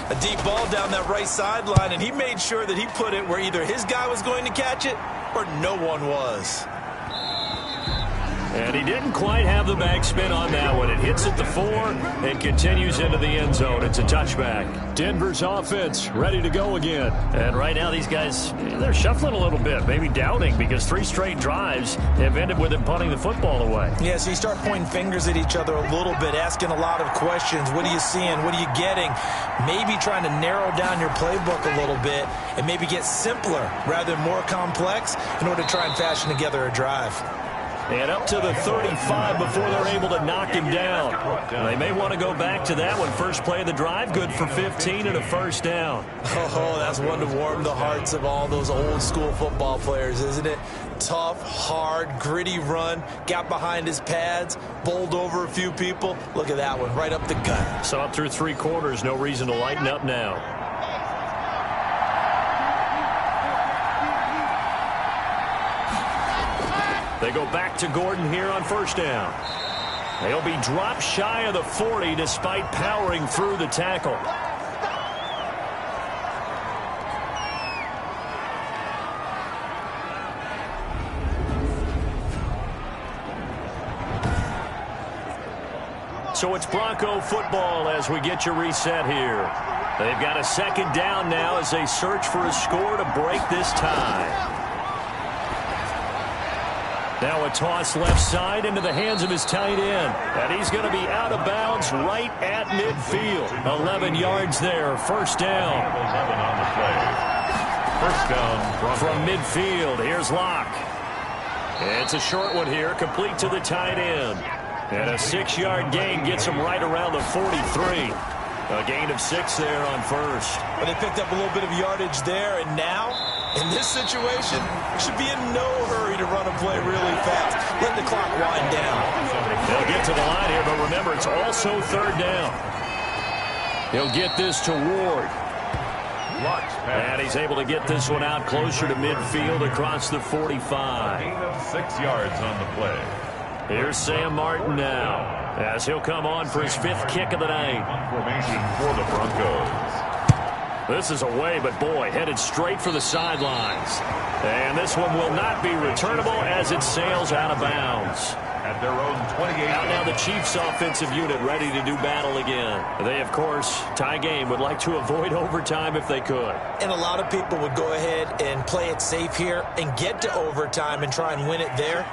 A deep ball down that right sideline, and he made sure that he put it where either his guy was going to catch it or no one was. And he didn't quite have the backspin on that one. It hits at the 4 and continues into the end zone. It's a touchback. Denver's offense ready to go again. And right now these guys, they're shuffling a little bit, maybe doubting, because 3 straight drives have ended with him punting the football away. Yeah, so you start pointing fingers at each other a little bit, asking a lot of questions. What are you seeing? What are you getting? Maybe trying to narrow down your playbook a little bit and maybe get simpler rather than more complex in order to try and fashion together a drive. And up to the 35 before they're able to knock him down. They may want to go back to that one. First play of the drive, good for 15 and a first down. Oh, that's one to warm the hearts of all those old school football players, isn't it? Tough, hard, gritty run, got behind his pads, bowled over a few people. Look at that one, right up the gut. So up through 3 quarters, no reason to lighten up now. They go back to Gordon here on first down. They'll be dropped shy of the 40 despite powering through the tackle. So it's Bronco football as we get you reset here. They've got a second down now as they search for a score to break this tie. Now a toss left side into the hands of his tight end. And he's going to be out of bounds right at midfield. 11 yards there. First down. 11 on the play. First down from midfield. Here's Locke. It's a short one here, complete to the tight end. And a 6-yard gain gets him right around the 43. A gain of 6 there on first. But they picked up a little bit of yardage there, and now, in this situation, should be in no hurry to run a play really fast. Let the clock wind down. They'll get to the line here, but remember, it's also third down. He'll get this to Ward. And he's able to get this one out closer to midfield across the 45. Gain of 6 yards on the play. Here's Sam Martin now, as he'll come on for his 5th kick of the night. Formation for the Broncos. This is away, but boy, headed straight for the sidelines. And this one will not be returnable as it sails out of bounds. At their own 28. Out now the Chiefs offensive unit ready to do battle again. They, of course, tie game, would like to avoid overtime if they could. And a lot of people would go ahead and play it safe here and get to overtime and try and win it there.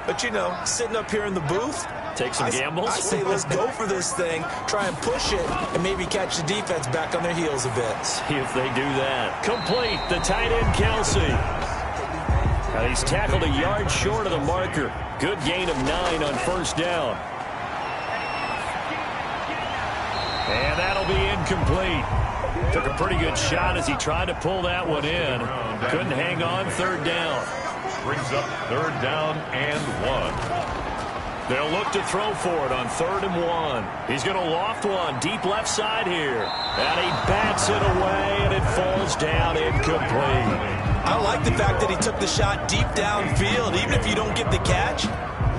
But, you know, sitting up here in the booth, take some gambles. I say let's go for this thing, try and push it, and maybe catch the defense back on their heels a bit. See if they do that. Complete, the tight end, Kelsey. And he's tackled a yard short of the marker. Good gain of 9 on first down. And that'll be incomplete. Took a pretty good shot as he tried to pull that one in. Couldn't hang on, third down. Brings up third down and 1. They'll look to throw for it on 3rd and 1. He's going to loft one deep left side here. And he bats it away, and it falls down incomplete. I like the fact that he took the shot deep downfield. Even if you don't get the catch,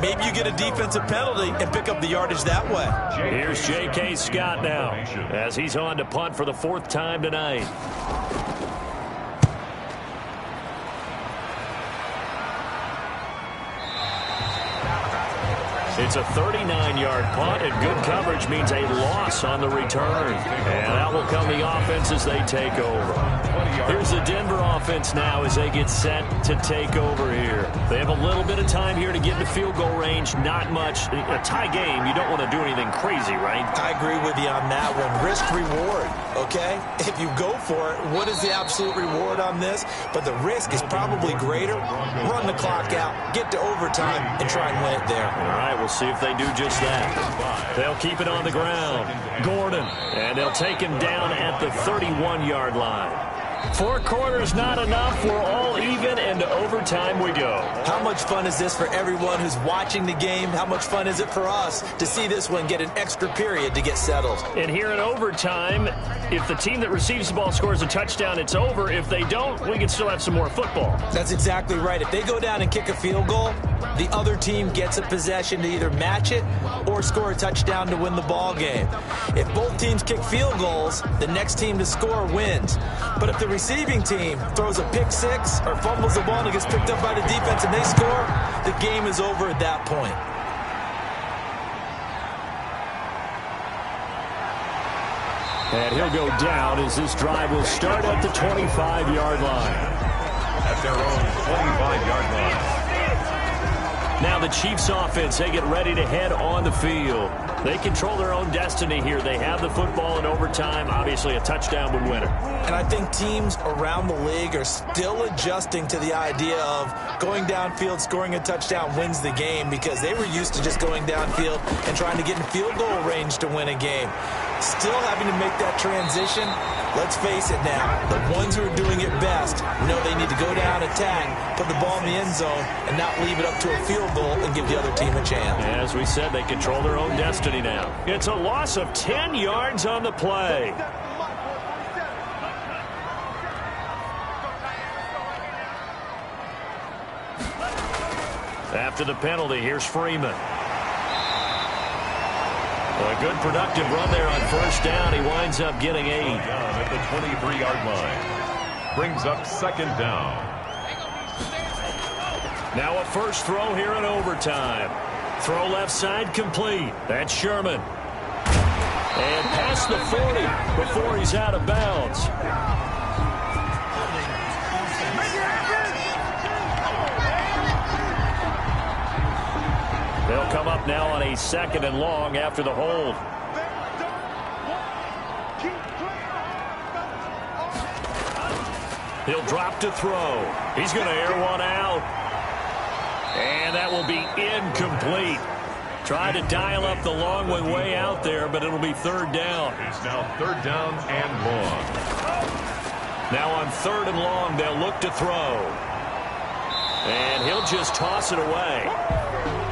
maybe you get a defensive penalty and pick up the yardage that way. Here's J.K. Scott now as he's on to punt for the 4th time tonight. It's a 39-yard punt, and good coverage means a loss on the return. And out will come the offense as they take over. Here's the Denver offense now as they get set to take over here. They have a little bit of time here to get into field goal range. Not much. A tie game, you don't want to do anything crazy, right? I agree with you on that one. Risk-reward, okay? If you go for it, what is the absolute reward on this? But the risk is probably greater. Run the clock out, get to overtime, and try and win it there. All right, we'll see if they do just that. They'll keep it on the ground. Gordon, and they'll take him down at the 31-yard line. 4 quarters not enough. We're all even, and to overtime we go. How much fun is this for everyone who's watching the game? How much fun is it for us to see this one get an extra period to get settled? And here in overtime, if the team that receives the ball scores a touchdown, it's over. If they don't, we can still have some more football. That's exactly right. If they go down and kick a field goal, the other team gets a possession to either match it or score a touchdown to win the ball game. If both teams kick field goals, the next team to score wins. But if the receiving team throws a pick six or fumbles the ball and it gets picked up by the defense and they score, the game is over at that point. And he'll go down as this drive will start at the 25-yard line. At their own 25-yard line. Now the Chiefs offense, they get ready to head on the field. They control their own destiny here. They have the football in overtime. Obviously, a touchdown would win it. And I think teams around the league are still adjusting to the idea of going downfield, scoring a touchdown wins the game, because they were used to just going downfield and trying to get in field goal range to win a game. Still having to make that transition. Let's face it now, the ones who are doing it best know they need to go down, attack, put the ball in the end zone, and not leave it up to a field goal and give the other team a chance. As we said, they control their own destiny now. It's a loss of 10 yards on the play. After the penalty, here's Freeman. A good productive run there on first down. He winds up getting 8. Down at the 23-yard line. Brings up second down. Now a first throw here in overtime. Throw left side complete. That's Sherman. And past the 40 before he's out of bounds. They'll come up now on a second and long after the hold. He'll drop to throw. He's going to air one out. And that will be incomplete. Tried to dial up the long one way out there, but it'll be third down. It's now third down and long. Now on third and long, they'll look to throw. And he'll just toss it away.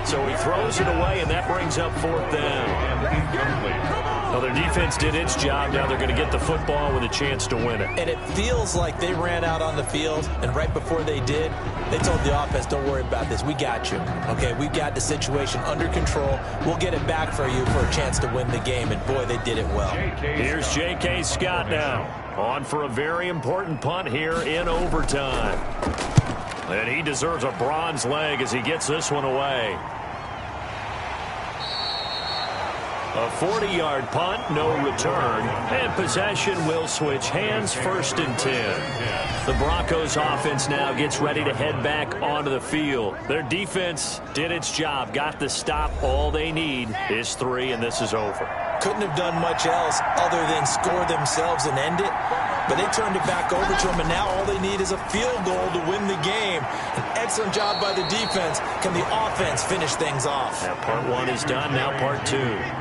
So he throws it away, and that brings up fourth down. And incomplete. Well, their defense did its job. Now they're going to get the football with a chance to win it. And it feels like they ran out on the field, and right before they did, they told the offense, don't worry about this. We got you. Okay, we've got the situation under control. We'll get it back for you for a chance to win the game. And, boy, they did it well. Here's J.K. Scott now. On for a very important punt here in overtime. And he deserves a bronze leg as he gets this one away. A 40-yard punt, no return, and possession will switch hands, first and 10. The Broncos offense now gets ready to head back onto the field. Their defense did its job, got the stop. All they need is 3, and this is over. Couldn't have done much else other than score themselves and end it. But they turned it back over to him, and now all they need is a field goal to win the game. An excellent job by the defense. Can the offense finish things off? Now part 1 is done, now part 2.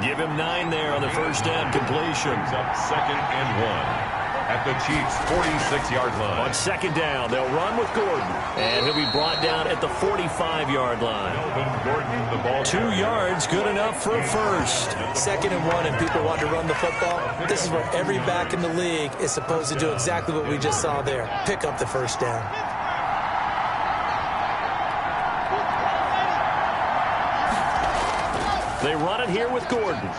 Give him 9 there on the first down completion. Up second and 1. At the Chiefs' 46-yard line. On second down, they'll run with Gordon. And he'll be brought down at the 45-yard line. Melvin Gordon, the ball 2 yards, good enough for a first. Second and 1, and people want to run the football. This is where every back in the league is supposed to do exactly what we just saw there. Pick up the first down. They run it here with Gordon.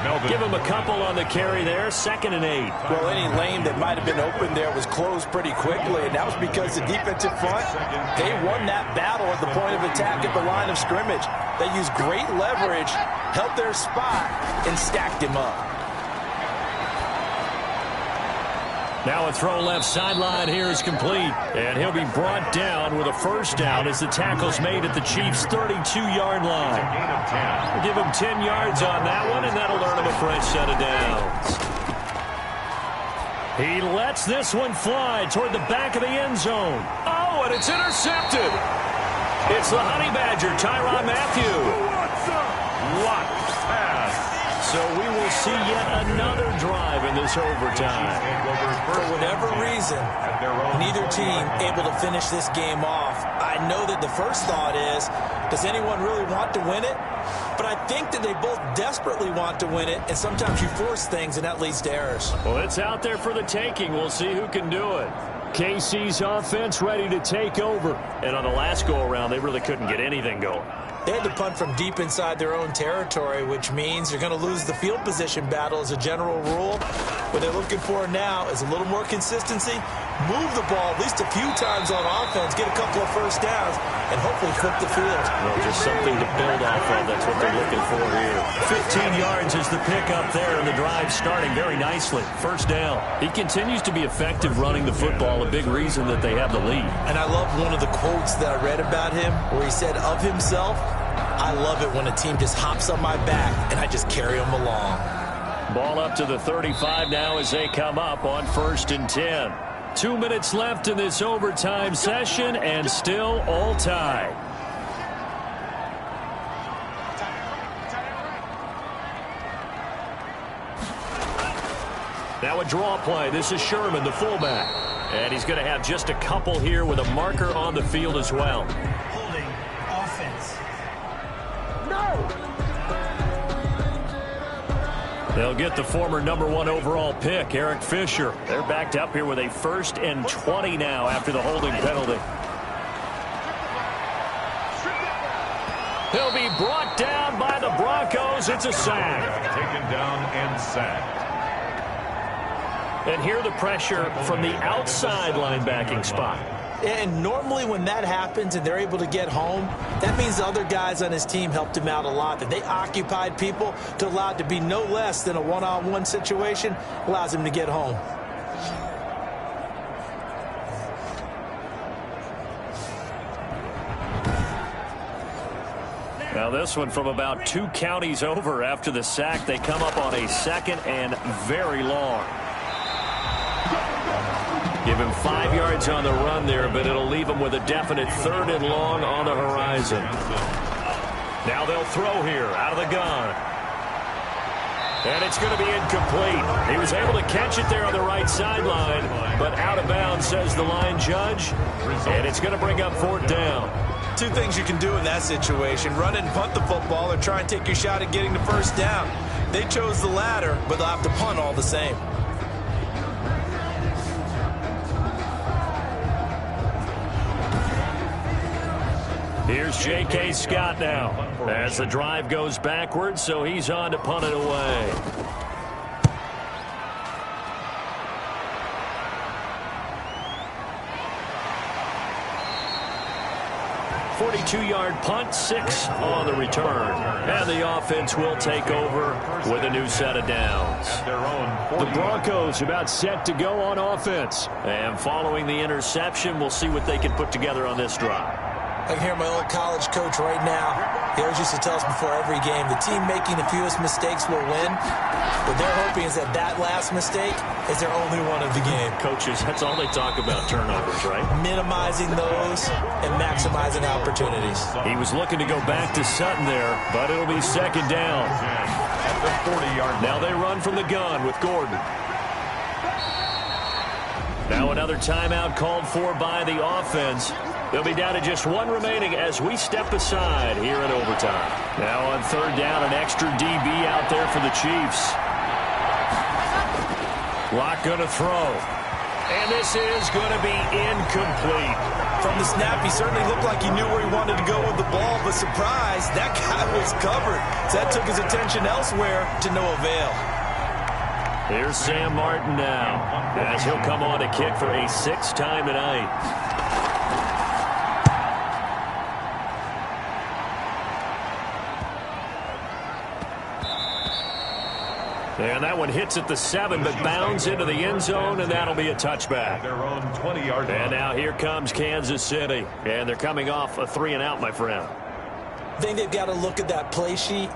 Melvin. Give him a couple on the carry there, second and 8. Well, any lane that might have been open there was closed pretty quickly, and that was because the defensive front, they won that battle at the point of attack at the line of scrimmage. They used great leverage, held their spot, and stacked him up. Now a throw left sideline here is complete, and he'll be brought down with a first down as the tackle's made at the Chiefs' 32-yard line. Gain of 10. We'll give him 10 yards on that one, and that'll earn him a fresh set of downs. He lets this one fly toward the back of the end zone. Oh, and it's intercepted. It's the Honey Badger, Tyrann Mathieu. What pass. So we will see yet another drive in this overtime. For whatever reason, neither team able to finish this game off. I know that the first thought is, does anyone really want to win it? But I think that they both desperately want to win it, and sometimes you force things, and that leads to errors. Well, it's out there for the taking. We'll see who can do it. KC's offense ready to take over. And on the last go-around, they really couldn't get anything going. They had to punt from deep inside their own territory, which means you're going to lose the field position battle as a general rule. What they're looking for now is a little more consistency, move the ball at least a few times on offense, get a couple of first downs, and hopefully flip the field. Well, just something to build off of. That's what they're looking for here. 15 yards is the pickup there, and the drive starting very nicely. First down. He continues to be effective running the football, a big reason that they have the lead. And I love one of the quotes that I read about him where he said of himself, "I love it when a team just hops on my back and I just carry them along." Ball up to the 35 now as they come up on 1st and 10. 2 minutes left in this overtime session and still all tied. Now a draw play. This is Sherman, the fullback. And he's going to have just a couple here with a marker on the field as well. Holding offense. They'll get the former #1 overall pick, Eric Fisher. They're backed up here with a 1st and 20 now after the holding penalty. He'll be brought down by the Broncos. It's a sack. Taken down and sacked. And here the pressure from the outside linebacking spot. And normally when that happens and they're able to get home, that means the other guys on his team helped him out a lot. That they occupied people to allow it to be no less than a one-on-one situation, allows him to get home. Now this one from about 2 counties over after the sack. They come up on a 2nd and very long. Give him 5 yards on the run there, but it'll leave him with a definite 3rd and long on the horizon. Now they'll throw here out of the gun. And it's going to be incomplete. He was able to catch it there on the right sideline, but out of bounds, says the line judge. And it's going to bring up 4th down. 2 things you can do in that situation: run and punt the football or try and take your shot at getting the 1st down. They chose the latter, but they'll have to punt all the same. Here's J.K. Scott now as the drive goes backwards, so he's on to punt it away. .42-yard punt, 6 on the return. And the offense will take over with a new set of downs. The Broncos about set to go on offense. And following the interception, we'll see what they can put together on this drive. I can hear my old college coach right now. He always used to tell us before every game, the team making the fewest mistakes will win. What they're hoping is that that last mistake is their only one of the game. Coaches, that's all they talk about, turnovers, right? Minimizing those and maximizing opportunities. He was looking to go back to Sutton there, but it'll be 2nd down. At the 40-yard line. Now they run from the gun with Gordon. Now another timeout called for by the offense. They'll be down to just 1 remaining as we step aside here in overtime. Now on 3rd down, an extra DB out there for the Chiefs. Locke going to throw. And this is going to be incomplete. From the snap, he certainly looked like he knew where he wanted to go with the ball, but surprise, that guy was covered. So that took his attention elsewhere to no avail. Here's Sam Martin now as he'll come on to kick for a 6th time tonight. And that one hits at the 7, but bounds into the end zone, and that'll be a touchback. Their own 20-yard line. And now here comes Kansas City. And they're coming off a 3-and-out, my friend. I think they've got to look at that play sheet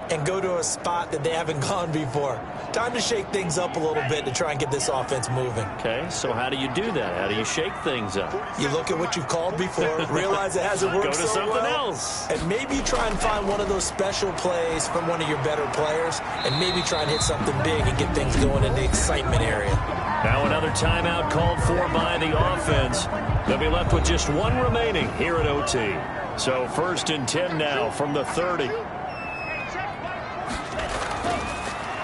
and go to a spot that they haven't gone before. Time to shake things up a little bit to try and get this offense moving. Okay, so how do you do that? How do you shake things up? You look at what you've called before, realize it hasn't worked Go to so something well, else. and maybe try and find one of those special plays from one of your better players, and maybe try and hit something big and get things going in the excitement area. Now another timeout called for by the offense. They'll be left with just 1 remaining here at OT. So 1st and 10 now from the 30.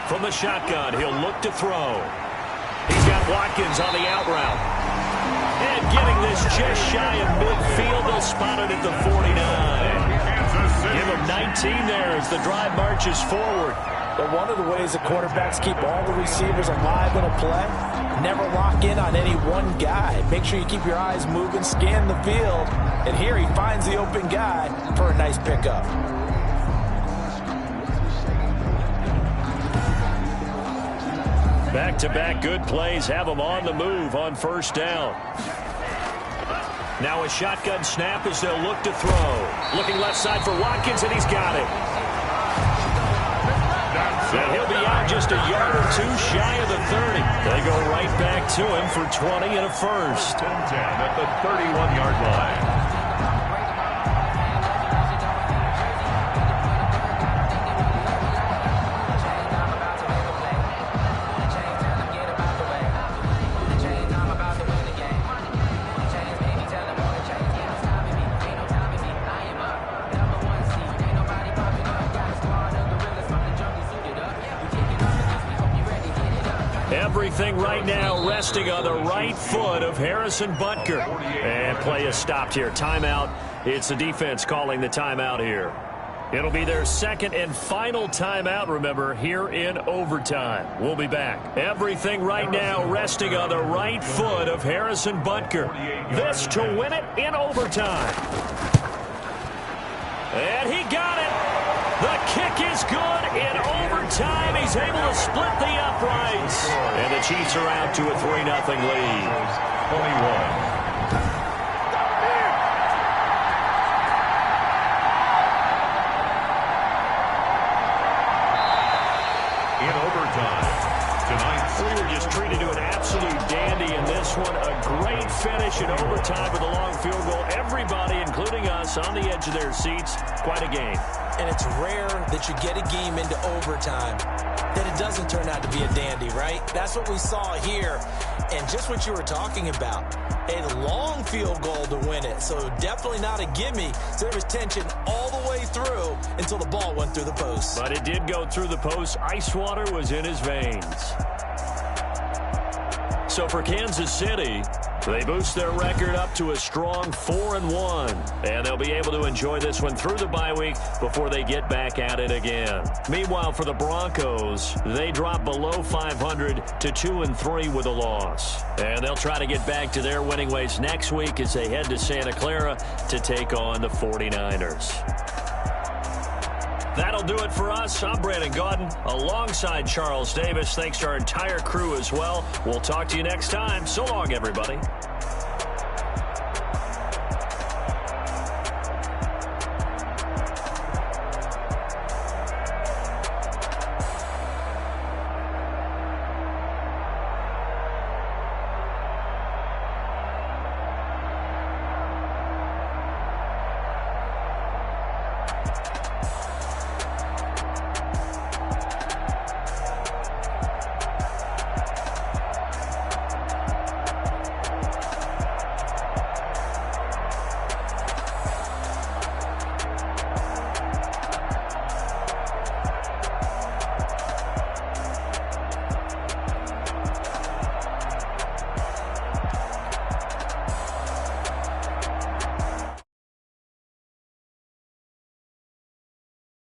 From the shotgun, he'll look to throw. He's got Watkins on the out route. And getting this just shy of midfield, they'll spot it at the 49. Kansas 13 there as the drive marches forward. But one of the ways the quarterbacks keep all the receivers alive in a play, never lock in on any one guy. Make sure you keep your eyes moving, scan the field, and here he finds the open guy for a nice pickup. Back-to-back good plays have them on the move on first down. Now a shotgun snap as they'll look to throw. Looking left side for Watkins, and he's got it. And he'll be out just a yard or two shy of the 30. They go right back to him for 20 and a first. 10-10 at the 31-yard line. Everything right now resting on the right foot of Harrison Butker. And play is stopped here. Timeout. It's the defense calling the timeout here. It'll be their second and final timeout, remember, here in overtime. We'll be back. Everything right now resting on the right foot of Harrison Butker. This to win it in overtime. And he got it. The kick is good in overtime. He's able to split the uprights. And the Chiefs are out to a 3-0 lead. 21. In overtime tonight. We were just treated to an absolute dandy in this one. A great finish in overtime with a long field goal. Everybody, including us, on the edge of their seats. Quite a game. And it's rare that you get a game into overtime that it doesn't turn out to be a dandy, right? That's what we saw here. And just what you were talking about, a long field goal to win it. So definitely not a gimme. So there was tension all the way through until the ball went through the post. But it did go through the post. Ice water was in his veins. So for Kansas City, they boost their record up to a strong 4-1. And they'll be able to enjoy this one through the bye week before they get back at it again. Meanwhile, for the Broncos, they drop below 500 to 2-3 with a loss. And they'll try to get back to their winning ways next week as they head to Santa Clara to take on the 49ers. That'll do it for us. I'm Brandon Gaudin alongside Charles Davis. Thanks to our entire crew as well. We'll talk to you next time. So long, everybody.